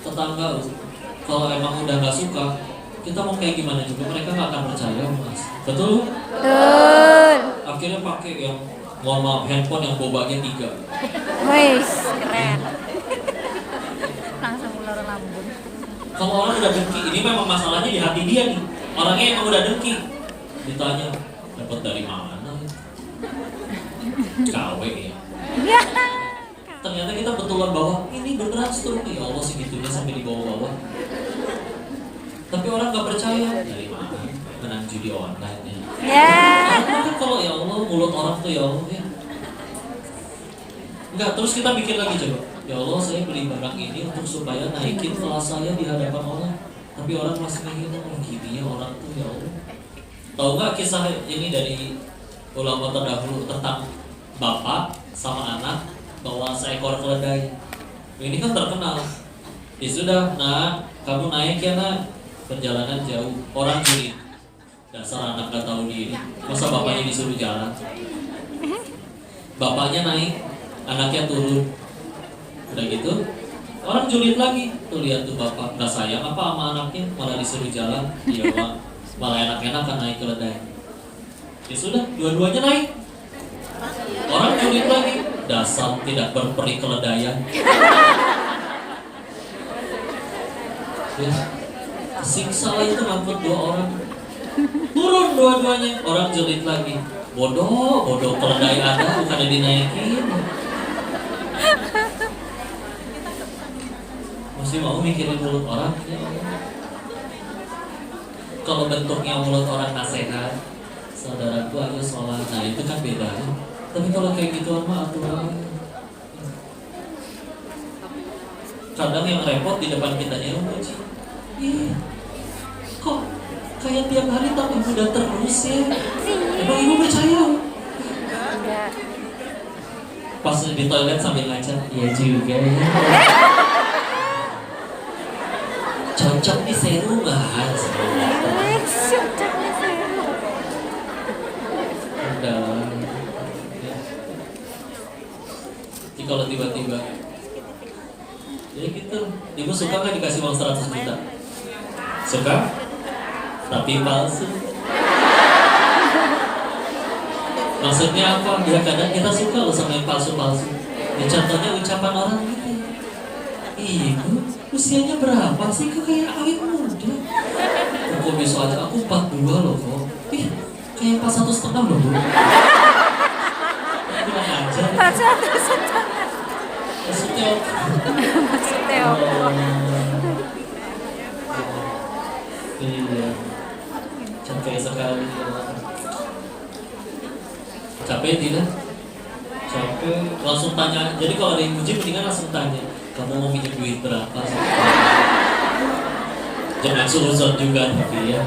Speaker 1: tetangga kalau emang udah nggak suka, kita mau kayak gimana juga mereka nggak akan percaya, Mas. Betul?
Speaker 2: Betul.
Speaker 1: Akhirnya pakai yang mohon maaf handphone yang bobanya 3.
Speaker 2: Wih, keren. Langsung ular lambung.
Speaker 1: Kalau orang udah dengki, ini memang masalahnya di hati dia nih. Orangnya emang udah dengki. Ditanya, dapat dari mana? KW ya. Ternyata kita betulan bahwa ini beneran stroke ya Allah segitunya sampai di bawah-bawah. Tapi orang nggak percaya. Dari mana? Menang judi online ya. Karena kalau ya Allah mulut orang tuh ya Allah ya. Enggak, terus kita bikin lagi coba. Ya Allah saya beli barang ini untuk supaya naikin kelas saya di hadapan orang. Tapi orang masih mikir, oh gini ya orang tuh ya Allah. Tahu nggak kisah ini dari ulama terdahulu tentang bapak sama anak bawa seekor keledai. Ini kan terkenal. Ya sudah, nah kamu naik ya nak. Perjalanan jauh, orang julid. Dasar anak gak tahu diri. Masa bapaknya disuruh jalan? Bapaknya naik, anaknya turun. Udah gitu, orang julid lagi. Tuh lihat tuh bapak, gak sayang apa sama anaknya, malah disuruh jalan. Iya pak, malah enak-enak kan naik keledai. Ya sudah, dua-duanya naik. Orang julid lagi. Dasar tidak berperi keledayan. Ya, siksa itu ngangkut 2 orang. Turun dua-duanya, orang julid lagi. Bodoh keledai ada bukan dinaikin. Masih mau mikirin mulut orang ya Allah. Kalau bentuknya mulut orang nasihat, saudaraku ayo sholat, nah itu kan beda. Tapi kalau kayak gituan mah aturan. Kadang yang repot di depan kitanya yang puji. Ih, kok kayak tiap hari tapi udah terus ya? Emang ibu percaya?
Speaker 2: Enggak.
Speaker 1: Pas di toilet sambil ngaca, iya juga ya. Cocok di serum mas.
Speaker 2: Cocok nih saya.
Speaker 1: Udah. Jadi kalau tiba-tiba, ya gitu. Ibu suka nggak dikasih uang 100 juta? Suka? Tapi palsu. Maksudnya apa? Ya kadang kita suka loh sama yang palsu-palsu. Ya contohnya ucapan orang gitu. Ibu, usianya berapa sih? Kok kayak awet muda? Kok besok aja aku 42 loh kok. Ih, kayak 41,5 loh bu. Kurang ajar. Maksudnya
Speaker 2: Maksudnya
Speaker 1: iya, capek sekali. Capek tidak? Capek. Langsung tanya. Jadi kalau ada yang muji, mendingan langsung tanya. Kamu mau minjem duit berapa? Jangan suuzon juga tapi ya.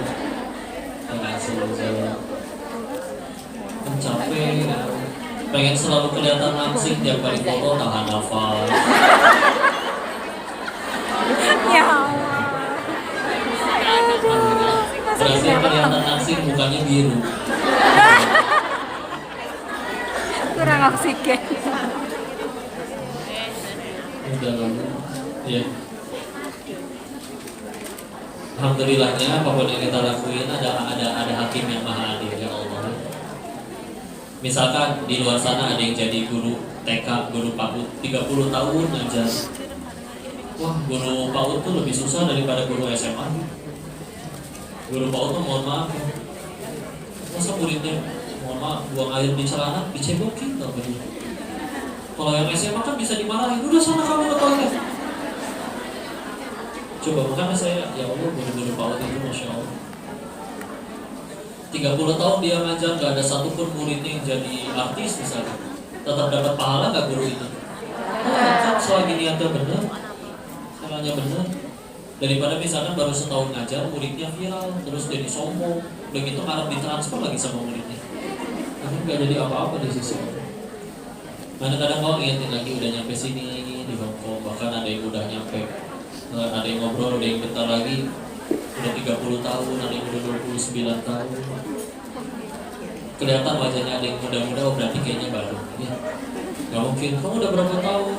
Speaker 1: Jangan suuzon. Kan capek. Pengen selalu kelihatan langsing tiap kali foto tahan nafas.
Speaker 2: ya Allah.
Speaker 1: Berhasil kelihatan langsing mukanya biru.
Speaker 2: Kurang oksigen.
Speaker 1: Udah lama. Iya. Alhamdulillahnya apapun yang kita lakuin ada hakim yang maha adil ya Allah. Misalkan di luar sana ada yang jadi guru TK, guru PAUD 30 tahun aja. Wah, guru PAUD tuh lebih susah daripada guru SMA. Guru PAUD tuh mohon maaf ya. Masa muridnya mohon maaf buang air di celana dicebokin tau gak? Kalau yang SMA kan bisa dimarahin, udah sana kamu ke toilet. Coba makanya saya, ya Allah guru-guru PAUD itu Masya Allah 30 tahun dia ngajar, gak ada satupun muridnya yang jadi artis misalnya. Tetap dapat pahala gak guru itu? Kan selagi niatnya benar, caranya benar. Daripada misalnya baru setahun ngajar, muridnya viral, terus jadi sombong, udah gitu ngarep ditransfer lagi sama muridnya. Tapi gak jadi apa-apa di sisi Allah. Kadang-kadang kau ingetin lagi udah nyampe sini di Hongkong, bahkan ada yang udah nyampe, ada yang ngobrol, ada yang bentar lagi udah 30 tahun, ada yang udah 29 tahun. Kelihatan wajahnya ada yang muda-muda, oh berarti kayaknya baru ya. Gak mungkin, kamu udah berapa tahun?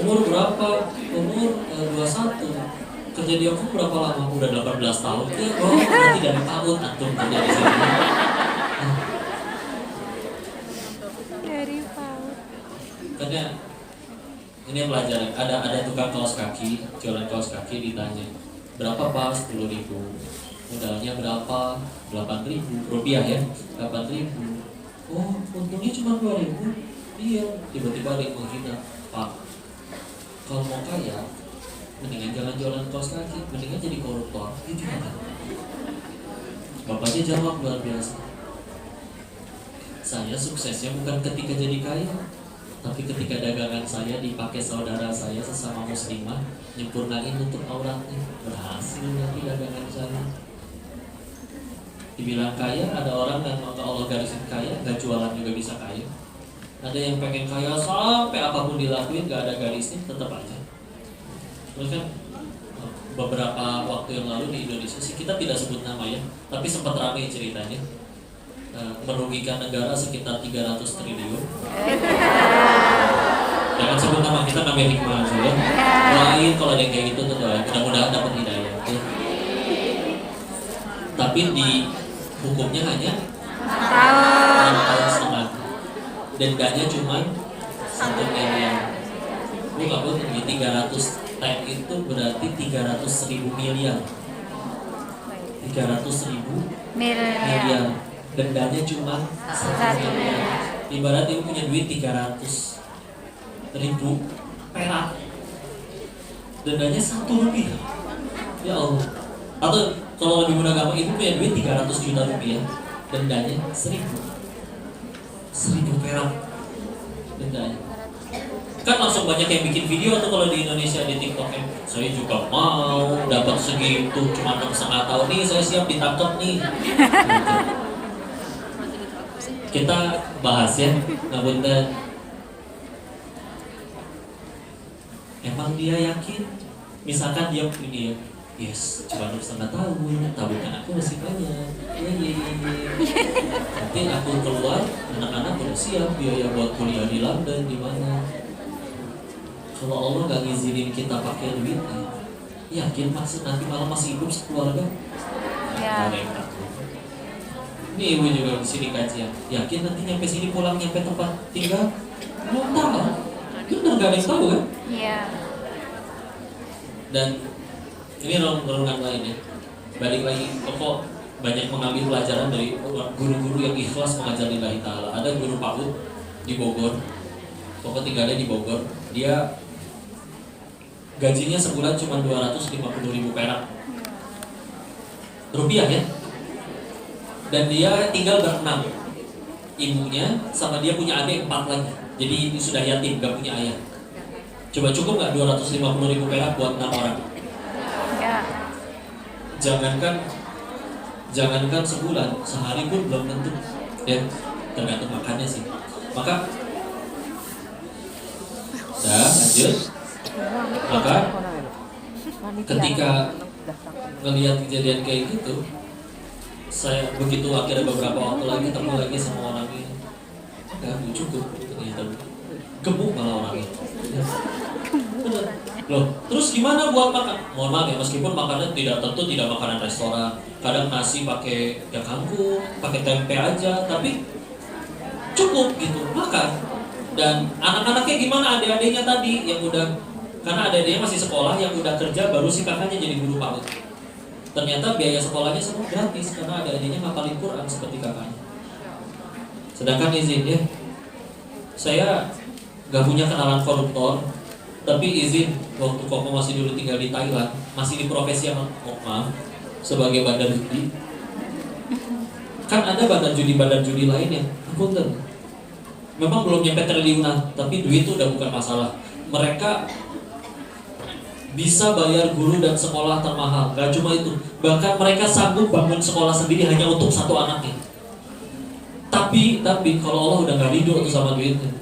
Speaker 1: Umur berapa? Umur 21. Kerja di Hongkong berapa lama? Udah 18 tahun ya, oh berarti dari tahun antum kerja di sini.
Speaker 2: Dari PAUD.
Speaker 1: Karena ini pelajaran, ada tukang kaos kaki, jualan kaos kaki ditanya berapa Pak? 10.000. Modalnya berapa? 8.000 rupiah ya, 8.000. Oh, untungnya cuma 2.000. Iya, tiba-tiba ada yang menghina, Pak, kalau mau kaya, mendingan jangan jualan kaos kaki, mendingan jadi koruptor. Itu kan? Bapaknya jawab luar biasa. Saya suksesnya bukan ketika jadi kaya, tapi ketika dagangan saya dipakai saudara saya sesama muslimah, nyempurnain untuk auratnya. Berhasil nanti dagangan saya. Dibilang kaya, ada orang yang Allah garisin kaya, gak jualan juga bisa kaya. Ada yang pengen kaya sampai apapun dilakuin gak ada garisnya, tetap aja. Terus kan beberapa waktu yang lalu di Indonesia sih, kita tidak sebut nama ya, tapi sempat ramai ceritanya, merugikan negara sekitar 300 triliun. Jangan sebut nama, kita ngambil hikmah aja ya. Doain kalau ada yang kayak gitu tuh doain, mudah-mudahan dapat hidayah ya. Tapi di hukumnya hanya 6 tahun setengah. Dendanya cuma 1 miliar. Gue gak boleh tinggi 300 T itu berarti 300.000 miliar. 300.000 miliar. Dendanya cuma 1 miliar. Ibarat ibu punya duit 300.000 perak, dendanya 1 rupiah. Ya Allah. Atau kalau lebih mudah gampang, ibu punya duit 300 juta rupiah, dendanya 1.000 perak dendanya. Kan langsung banyak yang bikin video tuh kalau di Indonesia di TikTok ya. Saya juga mau dapat segitu, cuma 6,5 tahun nih saya siap ditangkap nih. Gitu. Kita bahas ya, ngapunten. Emang dia yakin? Misalkan dia ini ya, yes, cuma 6,5 tahun, tabungan aku masih banyak. Iya. Nanti aku keluar, anak-anak udah siap biaya buat kuliah di London di mana. Kalau Allah gak ngizinin kita pakai duitnya, yakin maksud nanti malam masih hidup sekeluarga?
Speaker 2: Ya.
Speaker 1: Gak ada yang takut. Ini ibu juga di sini kajian. Yakin nanti nyampe sini pulang nyampe tempat tinggal? Belum tahu. Benar gak ada yang tahu kan?
Speaker 2: Iya.
Speaker 1: Dan ini renungan lain ya. Balik lagi, kok banyak mengambil pelajaran dari guru-guru yang ikhlas mengajar lillahi ta'ala. Ada guru PAUD di Bogor, pokok tinggalnya di Bogor. Dia gajinya sebulan cuma 250.000 perak rupiah ya. Dan dia tinggal berenam, ibunya sama dia punya adik 4 lagi. Jadi ini sudah yatim, gak punya ayah. Coba cukup gak 250.000 perak buat 6 orang?
Speaker 2: Ya.
Speaker 1: Jangankan sebulan, sehari pun belum tentu ya, tergantung makannya sih. Maka lanjut. Maka ketika ngelihat kejadian kayak gitu, saya begitu akhirnya beberapa waktu lagi ketemu lagi sama orang ini, gak cukup ternyata, gemuk malah orangnya. Loh, terus gimana buat makan? Mohon maaf ya, meskipun makannya tentu tidak makanan restoran. Kadang nasi pakai ya kangkung, pakai tempe aja, tapi cukup gitu makan. Dan anak-anaknya gimana, adik-adiknya tadi yang udah, karena adik-adiknya masih sekolah, yang udah kerja baru si kakaknya jadi guru PAUD. Ternyata biaya sekolahnya semua gratis karena adik-adiknya ngapalin Quran seperti kakaknya. Sedangkan izin ya, saya gak punya kenalan koruptor, tapi izin waktu Koko masih dulu tinggal di Thailand, masih di profesi yang maaf sebagai bandar judi. Kan ada bandar judi lain yang punten, memang belum nyampe triliunan, tapi duit itu udah bukan masalah. Mereka bisa bayar guru dan sekolah termahal, gak cuma itu, bahkan mereka sanggup bangun sekolah sendiri hanya untuk 1 anaknya. Tapi kalau Allah udah gak ridho tuh sama duitnya,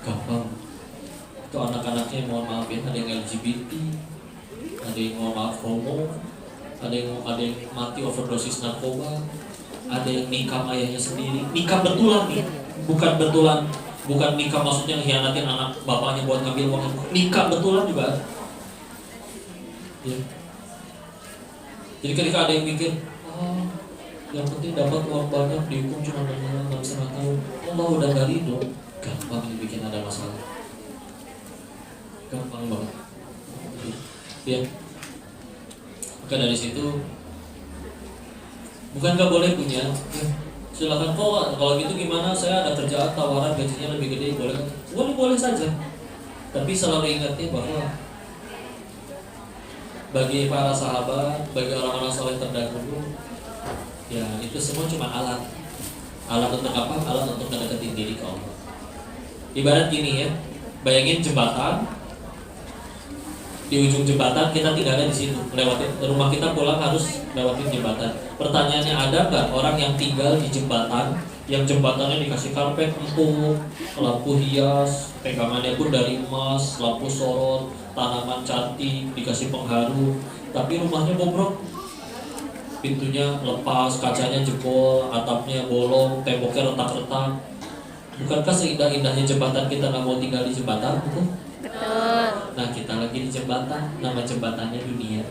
Speaker 1: gampang. Itu anak-anaknya mohon maaf ya, ada yang LGBT, ada yang mohon maaf homo, ada yang mati overdosis narkoba, ada yang nikam ayahnya sendiri, nikam betulan nih, bukan nikam maksudnya hianatin anak bapaknya buat ngambil uang, nikam betulan juga ada. Ya. Jadi ketika ada yang mikir, yang penting dapat uang banyak dihukum cuma 6,5 tahun, Allah udah gak ridho, gampang dibikin ada masalah. Gampang banget ya. Maka dari situ bukan gak boleh punya ya, silakan kok, kalau gitu gimana, saya ada kerjaan tawaran gajinya lebih gede, boleh saja. Tapi selalu ingatnya bahwa bagi para sahabat, bagi orang-orang soleh terdahulu, ya itu semua cuma alat untuk apa? Alat untuk mendekati diri ke Allah. Ibarat gini ya, bayangin jembatan. Di ujung jembatan kita tinggalnya di situ, lewatin rumah kita pulang harus lewatin jembatan. Pertanyaannya, ada nggak orang yang tinggal di jembatan, yang jembatannya dikasih karpet empuk, lampu hias, pegangannya pun dari emas, lampu sorot, tanaman cantik, dikasih pengharu, tapi rumahnya bobrok, pintunya lepas, kacanya jebol, atapnya bolong, temboknya retak-retak. Bukankah seindah-indahnya jembatan kita nggak mau tinggal di jembatan? Betul?
Speaker 2: Betul.
Speaker 1: Nah, kita lagi di jembatan, nama jembatannya dunia.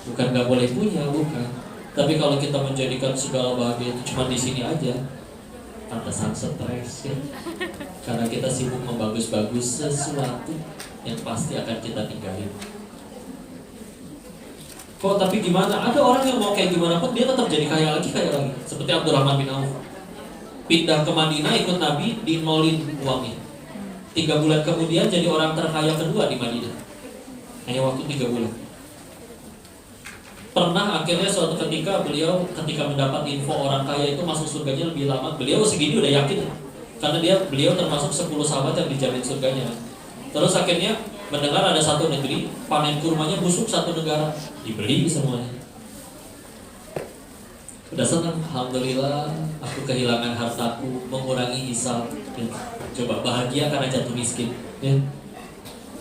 Speaker 1: Bukan nggak boleh punya, bukan. Tapi kalau kita menjadikan segala bahagia itu cuma di sini aja, pantesan stres ya. Karena kita sibuk membagus-bagus sesuatu yang pasti akan kita tinggalin. Kok tapi gimana? Ada orang yang mau kayak gimana pun dia tetap jadi kaya lagi. Seperti Abdurrahman bin Auf. Pindah ke Madinah ikut Nabi, dinolin uangnya. 3 bulan kemudian jadi orang terkaya kedua di Madinah. Hanya waktu 3 bulan. Pernah akhirnya suatu ketika beliau ketika mendapat info orang kaya itu masuk surganya lebih lama, beliau segini udah yakin. Karena beliau termasuk 10 sahabat yang dijamin surganya. Terus akhirnya mendengar ada satu negeri panen kurmanya busuk, satu negara dibeli semuanya. Udah senang, alhamdulillah aku kehilangan hartaku, mengurangi hisab. Coba bahagia karena jatuh miskin ya.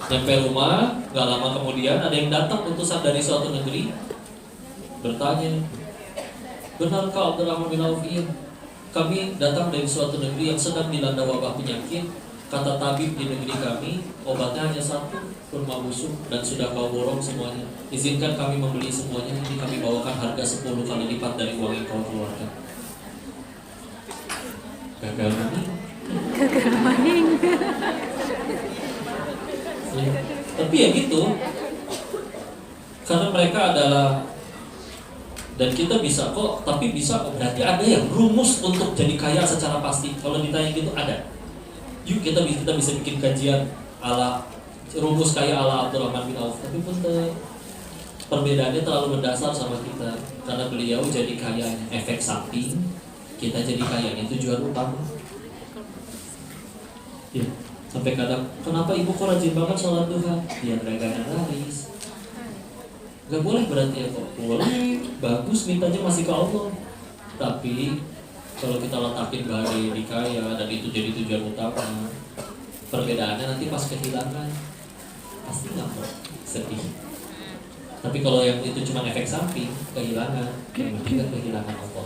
Speaker 1: Sampai rumah, gak lama kemudian ada yang datang utusan dari suatu negeri bertanya, benarkah Abdurrahman bin Auf? Iya, kami datang dari suatu negeri yang sedang dilanda wabah penyakit. Kata tabib di negeri kami, obatnya hanya satu, kurma busuk, dan sudah kau borong semuanya. Izinkan kami membeli semuanya, ini kami bawakan harga 10 kali lipat dari uang yang kau keluarkan. Gagal
Speaker 2: Maning.
Speaker 1: ya. Tapi ya gitu, Karena mereka adalah, dan kita bisa kok, tapi bisa kok. Berarti ada yang rumus untuk jadi kaya secara pasti. Kalau ditanya gitu ada. Yuk kita bisa bikin kajian ala rumus kaya ala Abdurrahman bin Auf. Tapi punten, perbedaannya terlalu mendasar sama kita. Karena beliau jadi kayanya efek samping, kita jadi kayanya tujuan utama. Ya, sampai kadang, kenapa ibu kok rajin banget sholat duha? Ya mereka laris. Gak boleh berarti ya kok. Boleh, bagus, mintanya masih ke Allah. Tapi kalau kita letakin bahagia di kaya dan itu jadi tujuan utama, perbedaannya nanti pas kehilangan pasti nggak kok sedih. Tapi kalau yang itu cuma efek samping, kehilangan, yang penting kan kehilangan Allah.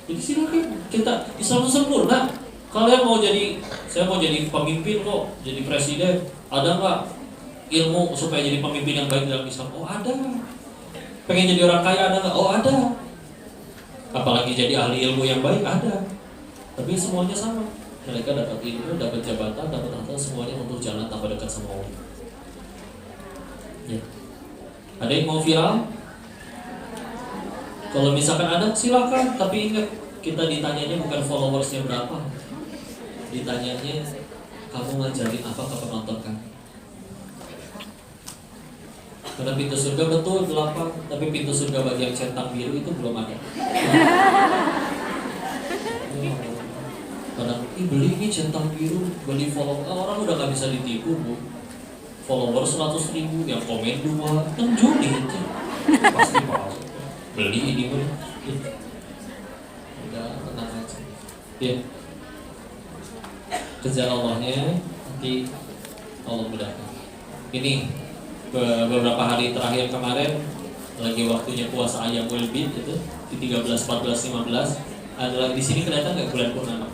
Speaker 1: Jadi silakan kita Islam sempurna. Kalau yang mau jadi, saya mau jadi pemimpin kok, jadi presiden, ada nggak ilmu supaya jadi pemimpin yang baik dalam Islam? Oh ada. Pengen jadi orang kaya ada nggak? Oh ada. Apalagi jadi ahli ilmu yang baik ada. Tapi semuanya sama. Mereka dapat ilmu, dapat jabatan, dapat harta, semuanya untuk jalan tambah dekat sama Allah. Ya. Ada yang mau viral? Kalau misalkan ada silakan. Tapi ingat, kita ditanyanya bukan followersnya berapa. Ditanyanya, kamu ngajarin apa ke penonton kan? Karena pintu surga betul 8, tapi pintu surga bagi yang centang biru itu belum ada. Kadang, beli ini centang biru, beli follow, orang udah gak bisa ditipu bu. Follower 100.000, yang komen 2, kan judi itu. Pasti palsu. Beli ini beli. Udah tenang aja. Ya. Kejar Allahnya, nanti Allah mudahkan. Ini beberapa hari terakhir kemarin lagi waktunya puasa Ayyamul Bid itu di 13, 14, 15 adalah di sini kelihatan nggak bulan purnama?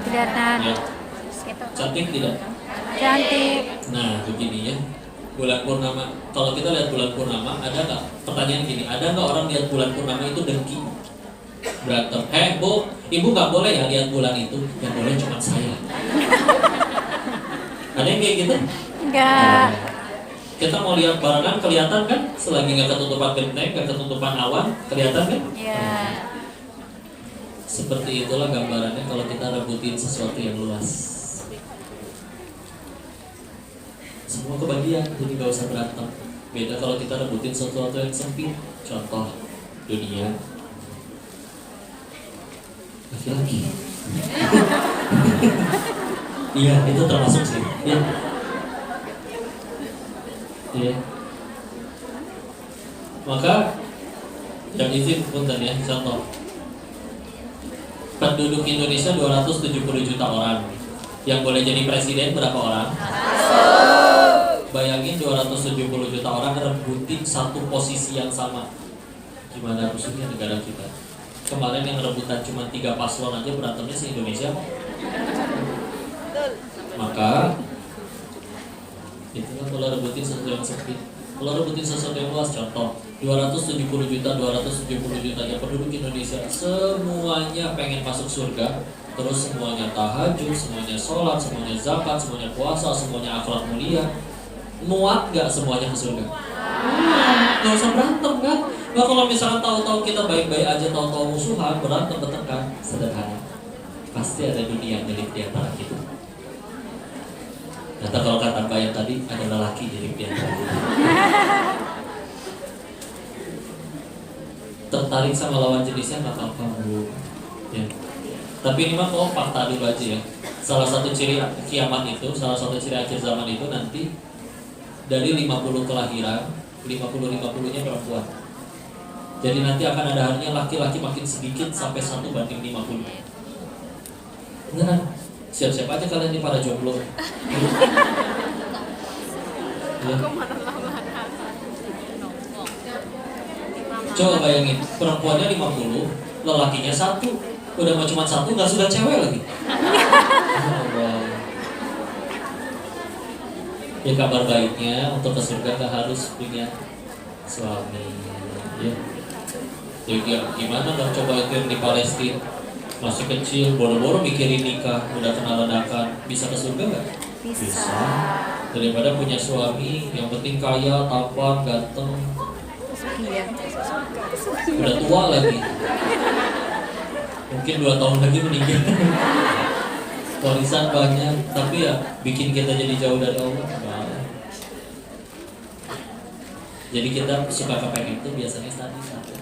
Speaker 2: Kelihatan.
Speaker 1: Ya. Cantik tidak?
Speaker 2: Cantik.
Speaker 1: Nah begini ya, bulan purnama. Kalau kita lihat bulan purnama ada nggak? Pertanyaan gini, ada nggak orang lihat bulan purnama itu dengki? Berantem. Bu, ibu nggak boleh ya lihat bulan itu. Yang boleh cuma saya. Ada yang kayak gitu?
Speaker 2: Enggak.
Speaker 1: Kita mau lihat barengan kelihatan kan? Selagi nggak ketutupan genteng, nggak ketutupan awan, kelihatan kan?
Speaker 2: Iya.
Speaker 1: Seperti itulah gambarannya kalau kita rebutin sesuatu yang luas. Semua kebagian, jadi nggak usah berantem. Beda kalau kita rebutin sesuatu yang sempit. Contoh dunia. Laki-laki. Iya, itu termasuk sih. Ya. Ya. Maka yang izin punten ya, contoh. Penduduk Indonesia 270 juta orang. Yang boleh jadi presiden berapa orang? Bayangin 270 juta orang rebutin satu posisi yang sama. Gimana rusuhnya negara kita? Kemarin yang rebutan cuma 3 paslon aja berantemnya se-Indonesia. Maka itu kan kalau rebutin sesuatu yang sempit. Kalau rebutin sesuatu yang luas, contoh 270 juta yang penduduk Indonesia semuanya pengen masuk surga, terus semuanya tahajud, semuanya sholat, semuanya zakat, semuanya puasa, semuanya akhlak mulia. Muat gak semuanya ke surga? Gak usah berantem kan? Nah kalau misalkan tahu-tahu kita baik-baik aja, tahu-tahu musuhan, berantem bertengkar, sederhana. Pasti ada dunia milik di antara kita. Nanti kalau kata Mbak yang tadi ada lelaki jadi di antara kita. Tertarik sama lawan jenisnya nggak apa-apa bu. Ya. Tapi ini mah kok fakta dulu aja ya. Salah satu ciri kiamat itu, salah satu ciri akhir zaman itu nanti dari 50 kelahiran, 50-50-nya perempuan. Jadi nanti akan ada harinya laki-laki makin sedikit sampai 1:50. Beneran, siap-siap aja kalian nih para jomblo. Ya. Coba bayangin, perempuannya 50, lelakinya 1. Udah mau cuma 1, nggak sudah cewek lagi. Ya kabar baiknya untuk ke surga gak harus punya suami. Ya. Ya gimana dong coba itu yang di Palestina masih kecil, boro-boro mikirin nikah, udah kena ledakan, bisa ke surga nggak?
Speaker 2: Bisa.
Speaker 1: daripada punya suami yang penting kaya, tampan, ganteng,
Speaker 2: Iya.
Speaker 1: udah tua lagi. Mungkin 2 tahun lagi meninggal. Warisan banyak, tapi ya bikin kita jadi jauh dari Allah. Nah, jadi kita suka kepengen itu biasanya tadi satu,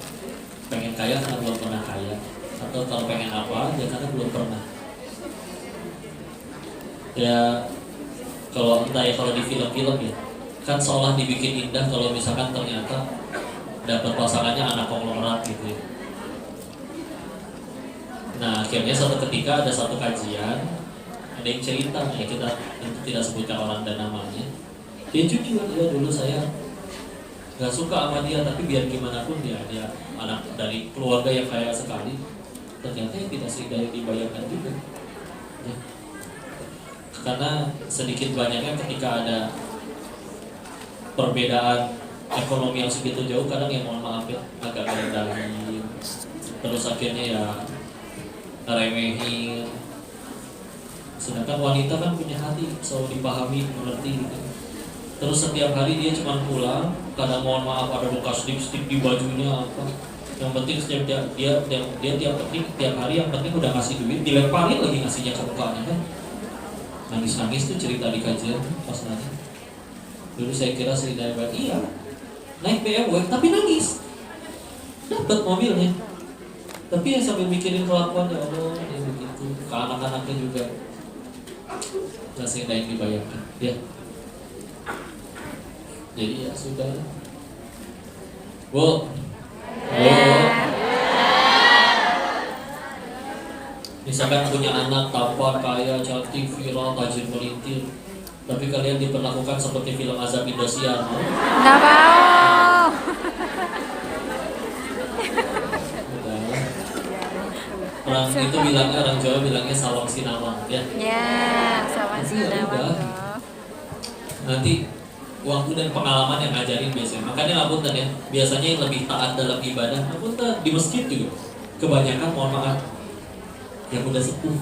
Speaker 1: pengen kaya karena belum pernah kaya, atau kalau pengen apa ya karena belum pernah. Ya kalau entah ya, kalau di film-film ya kan seolah dibikin indah kalau misalkan ternyata dapat pasangannya anak konglomerat gitu ya. Nah akhirnya suatu ketika ada satu kajian, ada yang cerita ya, kita tentu tidak sebutkan orang dan namanya. Dia jujur, ya dulu saya nggak suka sama dia, tapi biar gimana pun dia anak dari keluarga yang kaya sekali, ternyata yang tidak sesuai dibayangkan juga ya. Karena sedikit banyaknya ketika ada perbedaan ekonomi yang segitu jauh, kadang yang mohon maaf ya agak rendahin, terus akhirnya ya remehin. Sedangkan wanita kan punya hati, selalu dipahami, mengerti gitu. Terus setiap hari dia cuma pulang, kadang mohon maaf ada bekas lipstick di bajunya apa. Yang penting setiap dia tiap hari yang penting udah ngasih duit, dilemparin lagi ngasihnya ke mukanya kan. Nangis-nangis tuh cerita di kajian pas nanya. Dulu saya kira Sri Dayabak, iya naik BMW tapi nangis, dapat mobilnya, tapi ya sambil mikirin kelakuan, ya Allah ya begitu. Ke anak-anaknya juga nggak seindah yang dibayangkan ya. Jadi ya sudah. Bu, misalkan punya anak tampan, kaya, cantik, viral, tajir melintir, tapi kalian diperlakukan seperti film azab Indosiar, mau?
Speaker 2: Nggak mau.
Speaker 1: Orang itu bilangnya, orang Jawa bilangnya sawang sinawang ya.
Speaker 2: Ya, sama
Speaker 1: Tapi ya
Speaker 2: sinawang
Speaker 1: udah.
Speaker 2: tuh.
Speaker 1: Nanti waktu dan pengalaman yang ngajarin biasanya. Makanya ngapunten ya, biasanya yang lebih taat dalam ibadah, ngapunten di masjid juga. Kebanyakan mohon maaf yang udah sepuh.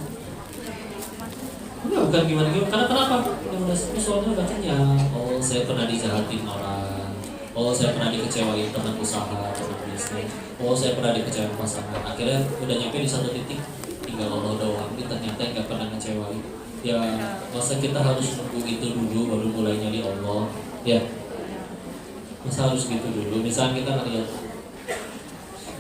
Speaker 1: Enggak, bukan gimana, karena kenapa? Yang udah sepuh soalnya udah kenyang. Oh, saya pernah dijahatin orang. Oh, saya pernah dikecewain teman usaha, teman bisnis. Oh, saya pernah dikecewain pasangan. Akhirnya udah nyampe di satu titik, tinggal Allah doang. Ini ternyata nggak pernah ngecewain. Ya, masa kita harus nunggu itu dulu baru mulai nyari Allah. Ya, masa harus gitu dulu. Misalnya kita ngeliat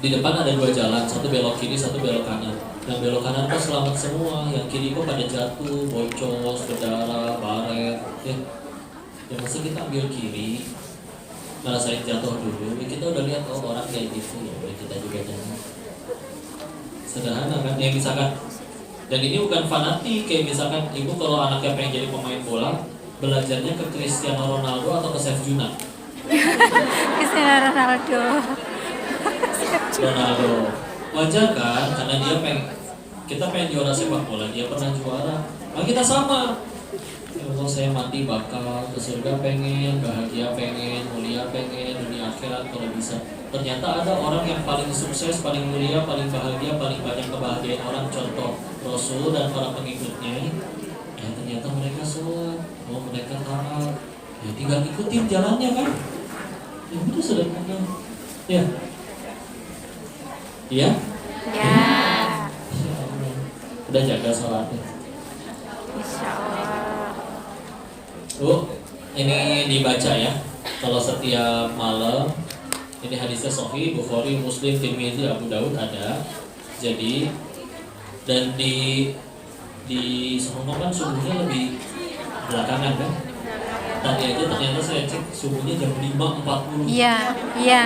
Speaker 1: di depan ada 2 jalan, satu belok kiri, satu belok kanan. Yang belok kanan kok selamat semua, yang kiri kok pada jatuh, boncos, berdarah, baret. Ya masa kita ambil kiri, ngerasain jatuh dulu. Ya, kita udah lihat orang kayak gitu, ya boleh kita juga jangan. Sederhana kan, ya misalkan. Dan ini bukan fanatik, kayak misalkan ibu kalau anaknya pengen jadi pemain bola, belajarnya ke Cristiano Ronaldo atau ke Chef Juna?
Speaker 2: Cristiano Ronaldo.
Speaker 1: Ronaldo. Wajar kan, karena dia kita pengen juara sepak bola, dia pernah juara. Nah kita sama. Ya Allah, saya mati bakal ke surga pengen, bahagia pengen, mulia pengen, dunia akhirat kalau bisa. Ternyata ada orang yang paling sukses, paling mulia, paling bahagia, paling banyak kebahagiaan orang, contoh Rasul dan para pengikutnya. Ya ternyata mereka sholat, mereka taat. Ya tinggal ikutin jalannya kan. Ya itu sederhana. Ya. Iya?
Speaker 2: Ya,
Speaker 1: Insya Allah. Udah jaga sholatnya.
Speaker 2: Insya Allah.
Speaker 1: Bu, ini dibaca ya. Kalau setiap malam, ini hadisnya Sahih, Bukhari, Muslim, Tirmidzi, Abu Daud ada. Jadi dan di Hongkong kan subuhnya lebih belakangan kan. Tadi aja ternyata saya cek subuhnya jam 5.40.
Speaker 2: Iya, iya,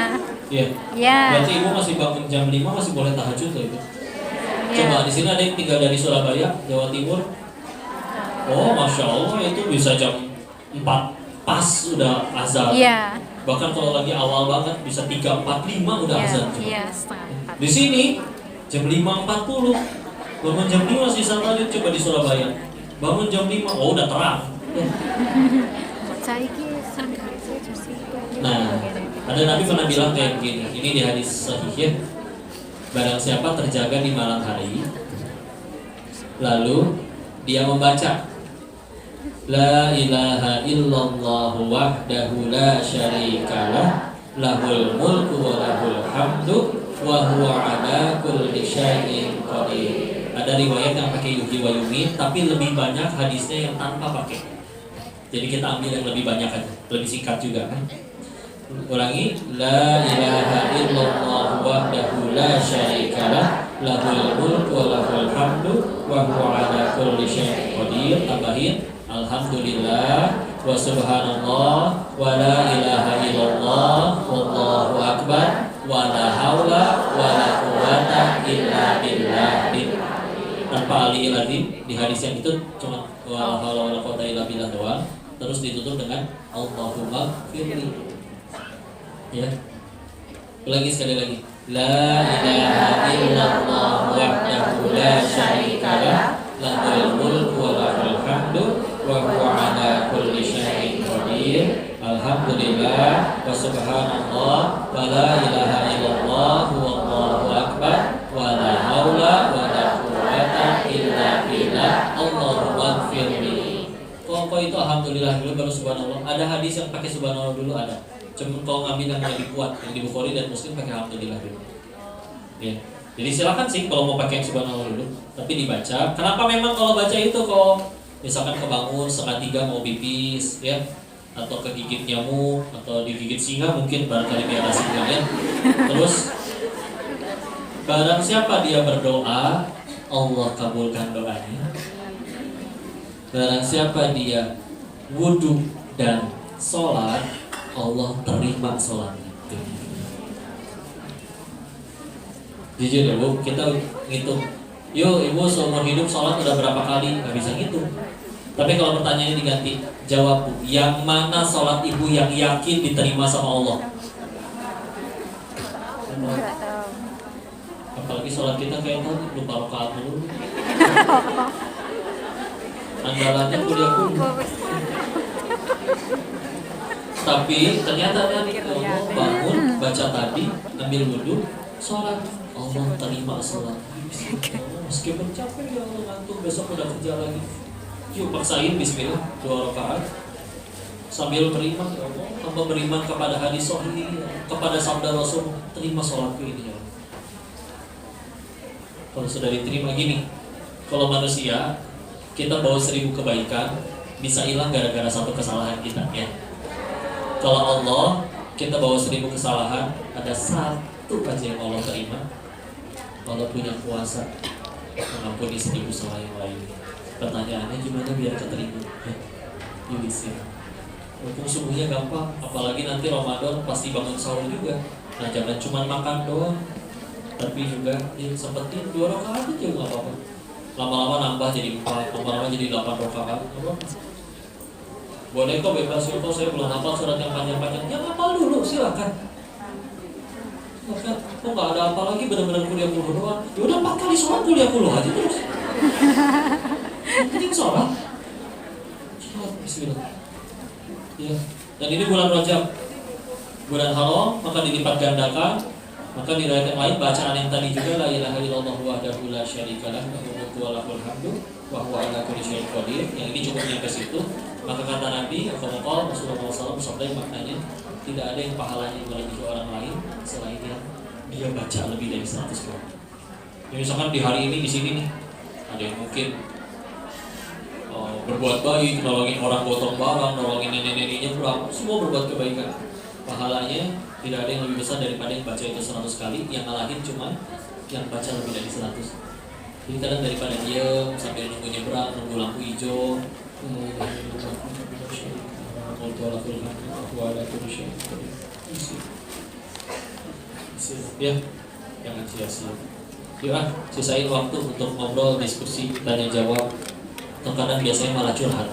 Speaker 1: Iya.
Speaker 2: iya.
Speaker 1: Berarti ibu masih bangun jam 5 masih boleh tahajud loh ibu.
Speaker 2: Iya.
Speaker 1: Coba di sini ada yang tinggal dari Surabaya, Jawa Timur. Oh, masya Allah itu bisa jam 4 pas udah azan.
Speaker 2: Iya.
Speaker 1: Bahkan kalau lagi awal banget bisa 3.45 udah
Speaker 2: Iya,
Speaker 1: azan.
Speaker 2: iya, setengah 4.
Speaker 1: Di sini jam 5.40. Bangun jam 5 masih tahajud, coba di Surabaya. Bangun jam 5, oh udah terang. Nah, ada Nabi pernah bilang kayak begini. Ini di hadis sahih ya. Barang siapa terjaga di malam hari, lalu dia membaca La ilaha illallah wahdahu la syarikalah, lahul mulku wa lahul hamdu wa huwa ala kulli syai'in qadir. Ada riwayat yang pakai yuhyi wa yumiit, tapi lebih banyak hadisnya yang tanpa pakai. Jadi kita ambil yang lebih banyak aja, lebih singkat juga kan. Ulangi, la ilaha illallah wahdahu la syarikalah, lahul mulku wa lahul hamdu wa huwa ala kulli syai'in qadir. Tambahin, alhamdulillah wa subhanallah wa la ilaha illallah wallahu akbar wa la haula wa la quwwata illa billah. Tanpa aliyil azim, di hadis yang itu cuma wa la haula wa la quwwata illa billah doang. Terus ditutup dengan Allahumma firli. Ya. Ulangi sekali lagi. La ilaha illallah wahdahu la syarikalah, lahul mulku wa lahul hamdu wa huwa ala kulli syai'in qadir. Alhamdulillah wa subhanallah wa la ilaha illallah wallahu akbar wa la haula wa la quwwata illa billah. Allahumma firli. Kok itu alhamdulillah dulu baru subhanallah? Ada hadis yang pakai subhanallah dulu ada. Cuma kalau ngambil yang lebih kuat, yang di Bukhari dan Muslim pakai alhamdulillah dulu. Ya. Jadi silakan sih kalau mau pakai yang subhanallah dulu, tapi dibaca. Kenapa memang kalau baca itu kalau misalkan kebangun setengah 3 mau pipis, ya, atau kegigit nyamuk atau digigit singa mungkin barangkali di atas singa ya. Terus barang siapa dia berdoa, Allah kabulkan doanya. Barang siapa dia wudhu dan sholat, Allah terima sholatnya. Jujur ya Bu, kita ngitung. Yuk Ibu seumur hidup sholat udah berapa kali? Gak bisa ngitung. Tapi kalau pertanyaannya diganti, jawab Bu, yang mana sholat Ibu yang yakin diterima sama Allah?
Speaker 2: Enggak tahu.
Speaker 1: Apalagi sholat kita kayak tadi lupa rakaat dulu. Andalannya kuliah pun. Tapi ternyata tadi Allah bangun, baca tadi, ambil wudhu, sholat, Allah terima sholat. Meskipun capek ya Allah ngantuk, besok udah kerja lagi. Yuk paksain bismillah 2 rakaat sambil beriman ya Allah, tambah beriman kepada hadis sahih, kepada sabda Rasul, terima sholatku ini ya Allah. Kalau sudah diterima gini, kalau manusia kita bawa 1000 kebaikan bisa hilang gara-gara 1 kesalahan kita ya. Kalau Allah kita bawa 1000 kesalahan, ada 1 aja yang Allah terima. Allah punya kuasa mengampuni 1000 salah yang lain. Pertanyaannya gimana biar keterima? Yuk isi. Walaupun subuhnya gampang, apalagi nanti Ramadan pasti bangun sahur juga. Nah jangan cuma makan doang, tapi juga ya, sempetin 2 rakaat aja nggak apa-apa. Lama-lama nambah jadi 4, lama-lama jadi 8 rakaat. Boleh kok bebas ya, kok saya belum hafal surat yang panjang-panjang. Ya hafal dulu, silakan. Kok nggak ada apa lagi benar-benar kuliah puluh doang. Ya udah 4 kali sholat kuliah puluh aja terus. Yang penting sholat. Sholat, bismillah. Ya. Dan ini bulan Rajab, bulan haram, maka dilipat gandakan. Maka di riwayat yang lain bacaan yang tadi juga la ilaha illallah wahdahu la syarikalah lahul mulku wa lahul hamdu wa huwa ala kulli syai'in qadir. Yang ini cukup nyampe situ. Maka kata Nabi, Rasulullah SAW bersabda yang maknanya tidak ada yang pahalanya melebihi orang lain selain yang dia baca lebih dari 100 kali. Ya, misalkan di hari ini di sini nih ada yang mungkin berbuat baik, nolongin orang gotong barang, nolongin nenek-neneknya pulang, semua berbuat kebaikan. Pahalanya tidak ada yang lebih besar daripada yang baca itu 100 kali, yang ngalahin cuma yang baca lebih dari 100. Jadi kadang daripada diam sambil nunggu nyebrang, nunggu lampu hijau, ya, jangan sia-sia. Yuk sisain waktu untuk ngobrol, diskusi, tanya jawab. Atau kadang biasanya malah curhat.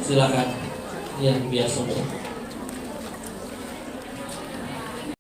Speaker 1: Silakan. Ya, biar semua.